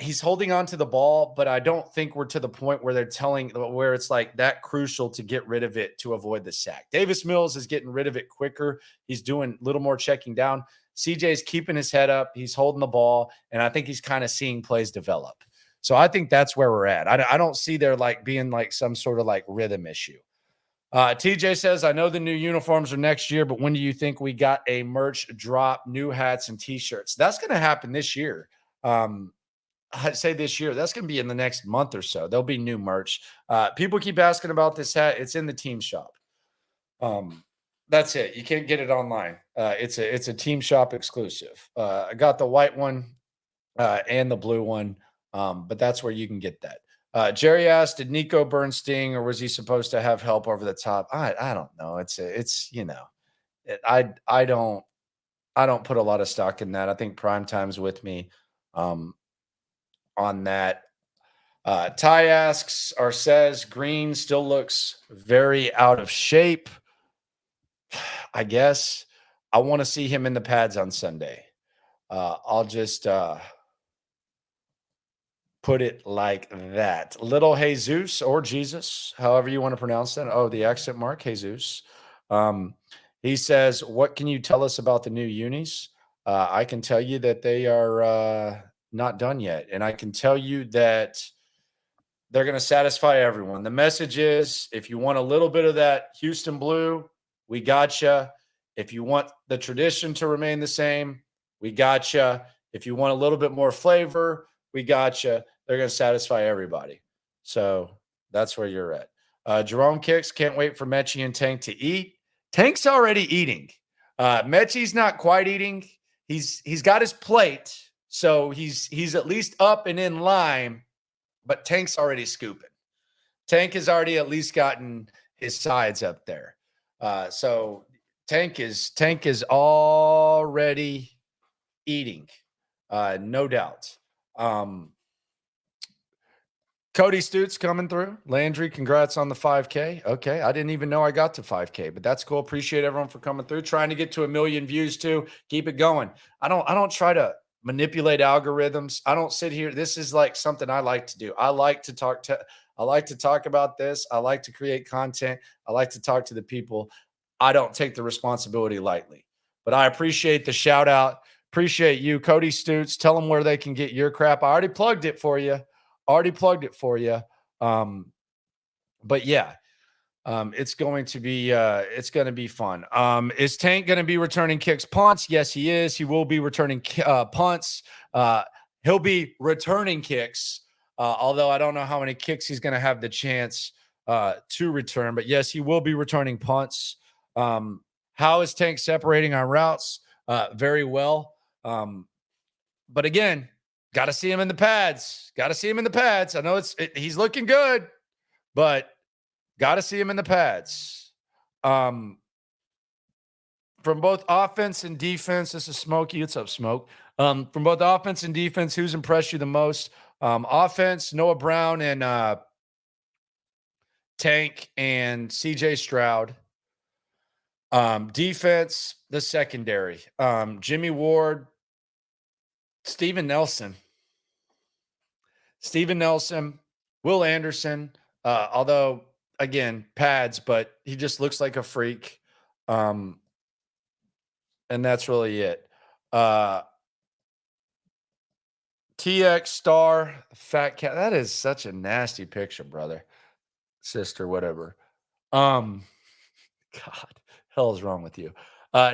he's holding on to the ball, but I don't think we're to the point where where it's like that crucial to get rid of it to avoid the sack. Davis Mills is getting rid of it quicker. He's doing a little more checking down. CJ's keeping his head up. He's holding the ball, and I think he's kind of seeing plays develop. So I think that's where we're at. I don't see there like being like some sort of like rhythm issue. TJ says, I know the new uniforms are next year, but when do you think we got a merch drop, new hats and t-shirts? That's going to happen this year. I'd say this year. That's going to be in the next month or so. There'll be new merch. People keep asking about this hat. It's in the team shop. That's it. You can't get it online. It's a team shop exclusive. I got the white one and the blue one, but that's where you can get that. Jerry asked, did Nico burn Sting or was he supposed to have help over the top? I don't know. I don't put a lot of stock in that. I think Primetime's with me on that. Ty asks or says Green still looks very out of shape. I guess I want to see him in the pads on Sunday. I'll just put it like that. Little Jesus or Jesus, however you want to pronounce that. Oh, the accent mark, Jesus. He says, what can you tell us about the new unis? I can tell you that they are not done yet. And I can tell you that they're going to satisfy everyone. The message is, if you want a little bit of that Houston blue, we got you. If you want the tradition to remain the same, we got you. If you want a little bit more flavor, we got you. They're going to satisfy everybody. So that's where you're at. Jerome Kicks, can't wait for Mechie and Tank to eat. Tank's already eating. Mechie's not quite eating. He's got his plate. So he's at least up and in line, but Tank's already scooping. Tank has already at least gotten his sides up there. So Tank is already eating, no doubt. Cody Stutes coming through. Landry, congrats on the 5K. Okay, I didn't even know I got to 5K, but that's cool. Appreciate everyone for coming through. Trying to get to 1 million views too. Keep it going. I don't try to manipulate algorithms. I don't sit here. This is like something I like to do. I like to talk about this. I like to create content. I like to talk to the people. I don't take the responsibility lightly, but I appreciate the shout out. Appreciate you, Cody Stutes. Tell them where they can get your crap. I already plugged it for you. But yeah, it's going to be fun. Is Tank going to be returning kicks, punts? Yes, he is. He will be returning punts. He'll be returning kicks, although I don't know how many kicks he's going to have the chance to return. But yes, he will be returning punts. How is Tank separating on routes? Very well. But again, got to see him in the pads. I know he's looking good, but got to see him in the pads. from both offense and defense, this is Smokey. What's up, Smoke? From both offense and defense, who's impressed you the most? Offense, Noah Brown and Tank and CJ Stroud. Defense, the secondary. Jimmy Ward, Steven Nelson, Will Anderson, although, again, pads, but he just looks like a freak. And that's really it. TX Star, Fat Cat. That is such a nasty picture, brother. Sister, whatever. God, hell is wrong with you.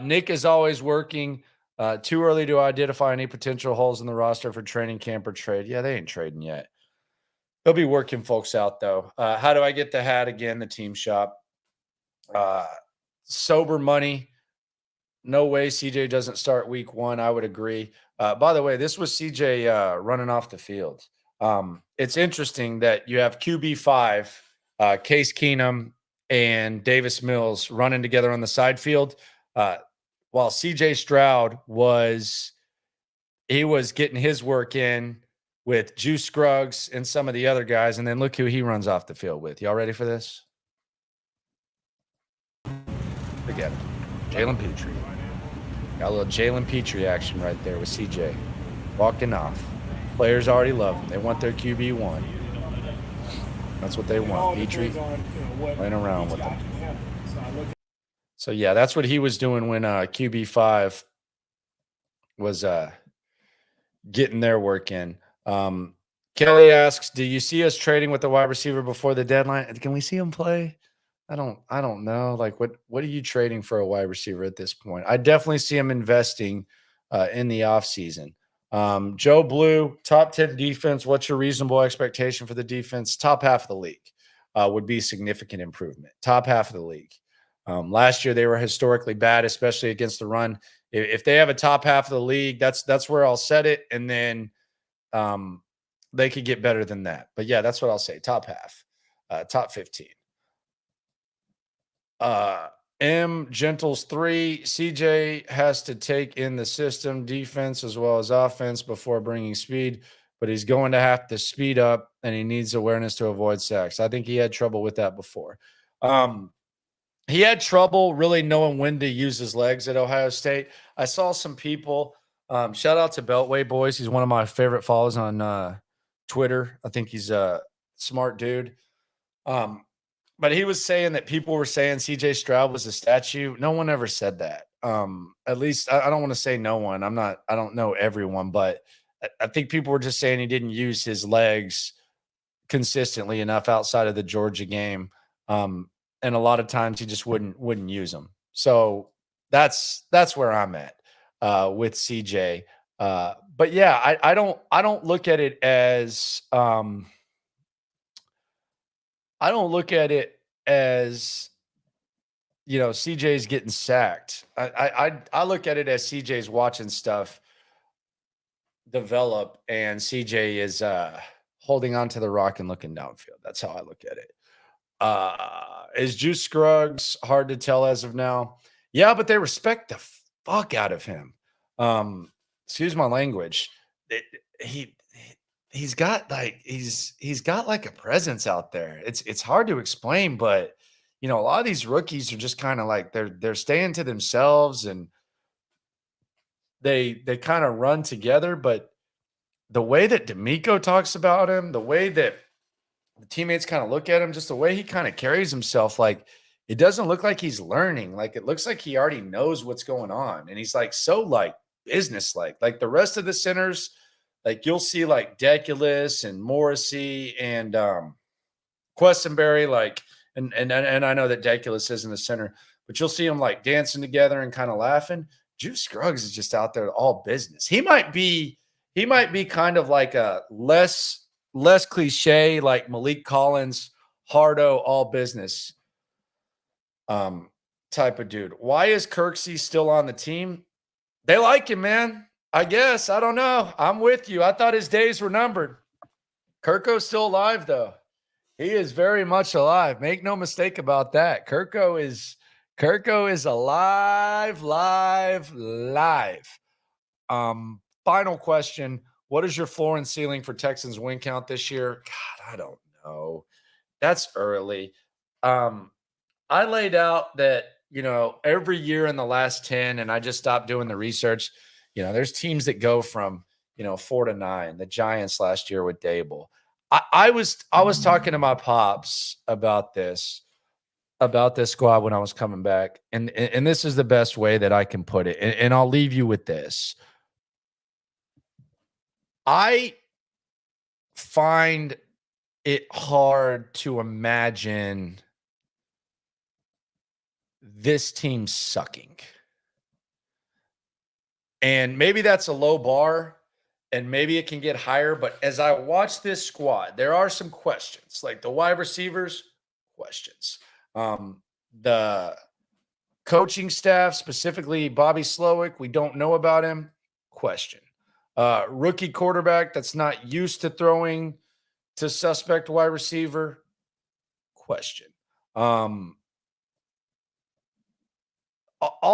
Nick is always working. Too early to identify any potential holes in the roster for training camp or trade. Yeah, they ain't trading yet. They'll be working folks out, though. How do I get the hat again? The team shop. Sober money. No way CJ doesn't start week 1. I would agree. By the way, this was CJ running off the field. It's interesting that you have QB5, Case Keenum and Davis Mills running together on the side field, while CJ Stroud was getting his work in with Juice Scruggs and some of the other guys, and then look who he runs off the field with. Y'all ready for this? Again, Jalen Petrie. Got a little Jalen Petrie action right there with CJ. Walking off. Players already love him. They want their QB1. That's what they want. Petrie playing around with them. So, yeah, that's what he was doing when QB5 was getting their work in. Kelly asks, do you see us trading with the wide receiver before the deadline? Can we see him play? I don't know. Like, what are you trading for a wide receiver at this point? I definitely see him investing in the offseason. Joe Blue, top 10 defense. What's your reasonable expectation for the defense? Top half of the league would be significant improvement. Top half of the league. Last year, they were historically bad, especially against the run. If they have a top half of the league, that's where I'll set it. And then they could get better than that. But, yeah, that's what I'll say. Top half. Top 15. M Gentles 3. CJ has to take in the system, defense as well as offense before bringing speed, but he's going to have to speed up and he needs awareness to avoid sacks. I think he had trouble with that before. He had trouble really knowing when to use his legs at Ohio State. I saw some people, shout out to Beltway Boys. He's one of my favorite follows on Twitter. I think he's a smart dude. But he was saying that people were saying CJ Stroud was a statue. No one ever said that. At least I don't want to say no one. I don't know everyone, but I think people were just saying he didn't use his legs consistently enough outside of the Georgia game. And a lot of times he just wouldn't use them. So that's where I'm at with CJ. But yeah, I don't look at it as CJ's getting sacked. I look at it as CJ's watching stuff develop and CJ is holding on to the rock and looking downfield. That's how I look at it. Is Juice Scruggs hard to tell as of now? Yeah, but they respect the fuck out of him. Excuse my language. He's got like a presence out there. It's hard to explain, but a lot of these rookies are just kind of like they're staying to themselves and they kind of run together. But the way that DeMeco talks about him, the way that the teammates kind of look at him, just the way he kind of carries himself, like it doesn't look like he's learning. Like it looks like he already knows what's going on, and he's like so like business-like. Like the rest of the centers. Like you'll see like Deculus and Morrissey and Questenberry, like, and I know that Deculus isn't the center, but you'll see them like dancing together and kind of laughing. Juice Scruggs is just out there all business. He might be kind of like a less cliche, like Malik Collins, hardo, all business type of dude. Why is Kirksey still on the team? They like him, man. I guess. I don't know. I'm with you. I thought his days were numbered. Kirko's still alive, though. He is very much alive. Make no mistake about that. Kirko is Kirko is alive. Final question. What is your floor and ceiling for Texans win count this year? God, I don't know. That's early. I laid out that, every year in the last 10, and I just stopped doing the research. There's teams that go from, 4-9. The Giants last year with Dable. I was talking to my pops about this squad when I was coming back. And this is the best way that I can put it. And I'll leave you with this. I find it hard to imagine this team sucking. And maybe that's a low bar and maybe it can get higher. But as I watch this squad, there are some questions, like the wide receivers, questions. The coaching staff, specifically Bobby Slowik, we don't know about him, question. Rookie quarterback that's not used to throwing to suspect wide receiver, question. All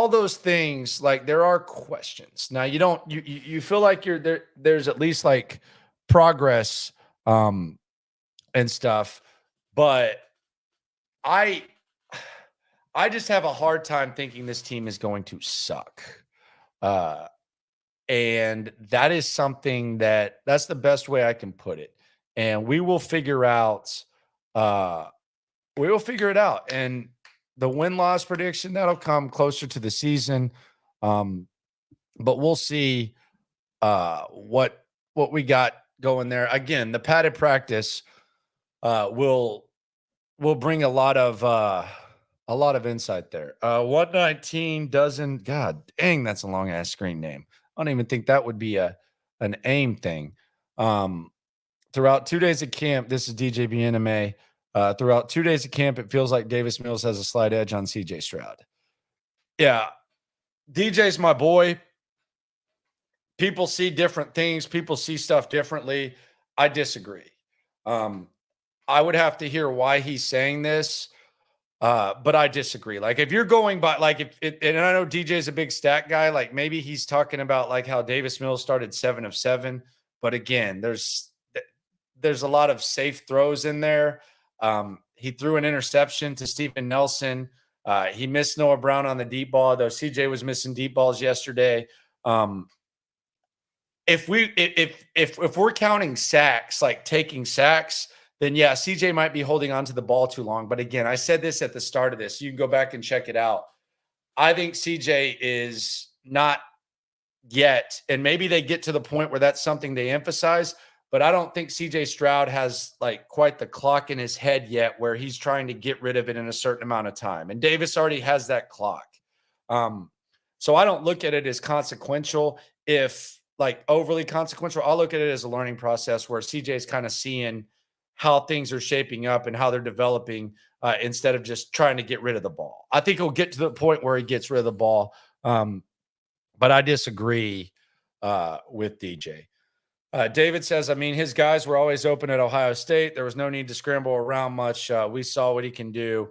those things, like, there are questions. Now you feel like you're there. There's at least like progress and stuff, but I just have a hard time thinking this team is going to suck. And that is something that's the best way I can put it. And we will figure out, And the win-loss prediction, that'll come closer to the season. But we'll see what we got going there. Again, the padded practice will bring a lot of insight there. 119 dozen. God dang, that's a long ass screen name. I don't even think that would be an AIM thing. Throughout 2 days of camp, this is DJ BNMA. Throughout 2 days of camp, it feels like Davis Mills has a slight edge on CJ Stroud. Yeah, DJ's my boy. People see different things. People see stuff differently. I disagree. I would have to hear why he's saying this. But I disagree. Like, if you're going by, like, and I know DJ's a big stat guy, like maybe he's talking about like how Davis Mills started 7 of 7. But again, there's a lot of safe throws in there. He threw an interception to Steven Nelson. He missed Noah Brown on the deep ball, though CJ was missing deep balls yesterday. If we're counting sacks, like taking sacks, then yeah, CJ might be holding on to the ball too long. But again, I said this at the start of this. You can go back and check it out. I think CJ is not yet, and maybe they get to the point where that's something they emphasize, but I don't think CJ Stroud has like quite the clock in his head yet where he's trying to get rid of it in a certain amount of time. And Davis already has that clock. So I don't look at it as consequential, if like overly consequential. I'll look at it as a learning process where CJ is kind of seeing how things are shaping up and how they're developing instead of just trying to get rid of the ball. I think he'll get to the point where he gets rid of the ball. But I disagree with DJ. David says, I mean, his guys were always open at Ohio State. There was no need to scramble around much. We saw what he can do.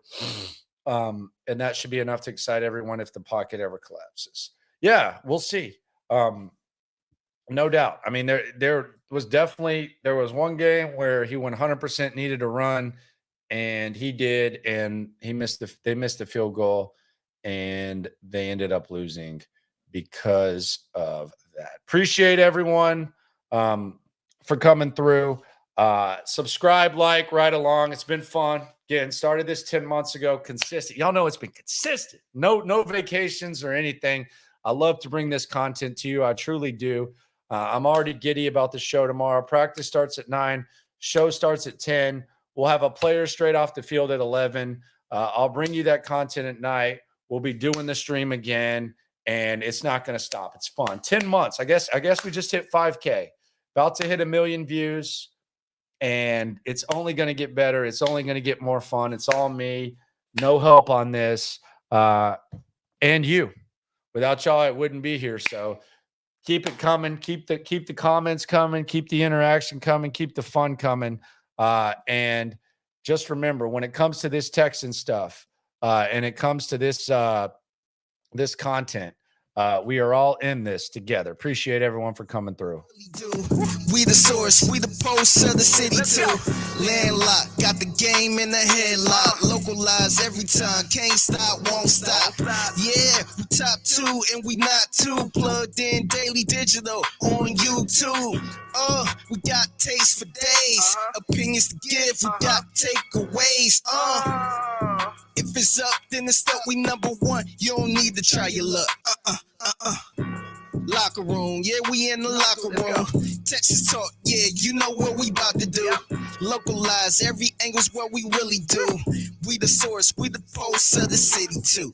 And that should be enough to excite everyone if the pocket ever collapses. Yeah, we'll see. No doubt. I mean, there was one game where he 100% needed to run, and he did, and they missed the field goal, and they ended up losing because of that. Appreciate everyone for coming through. Subscribe, like, right along. It's been fun. Again, started this 10 months ago. Consistent. Y'all know it's been consistent. No vacations or anything. I love to bring this content to you. I truly do. I'm already giddy about the show tomorrow. Practice starts at 9. Show starts at 10. We'll have a player straight off the field at 11. I'll bring you that content at night. We'll be doing the stream again, and it's not going to stop. It's fun. 10 months. I guess we just hit 5K. About to hit 1 million views, and it's only going to get better. It's only going to get more fun. It's all me. No help on this. And you. Without y'all, it wouldn't be here. So keep it coming. Keep the comments coming. Keep the interaction coming. Keep the fun coming. And just remember, when it comes to this Texan stuff, and it comes to this this content. We are all in this together. Appreciate everyone for coming through. We the source, we the pulse of the city too. Landlocked, got the game in the headlock. Localized every time, can't stop, won't stop. Yeah, we top 2 and we not too. Plugged in daily digital on YouTube. We got taste for days, opinions to give, we got takeaways. If it's up, then it's up. We number 1. You don't need to try your luck. Locker room, yeah, we in the locker room. Texas talk, yeah, you know what we about to do. Localize every angle's what we really do. We the source, we the pulse of the city too.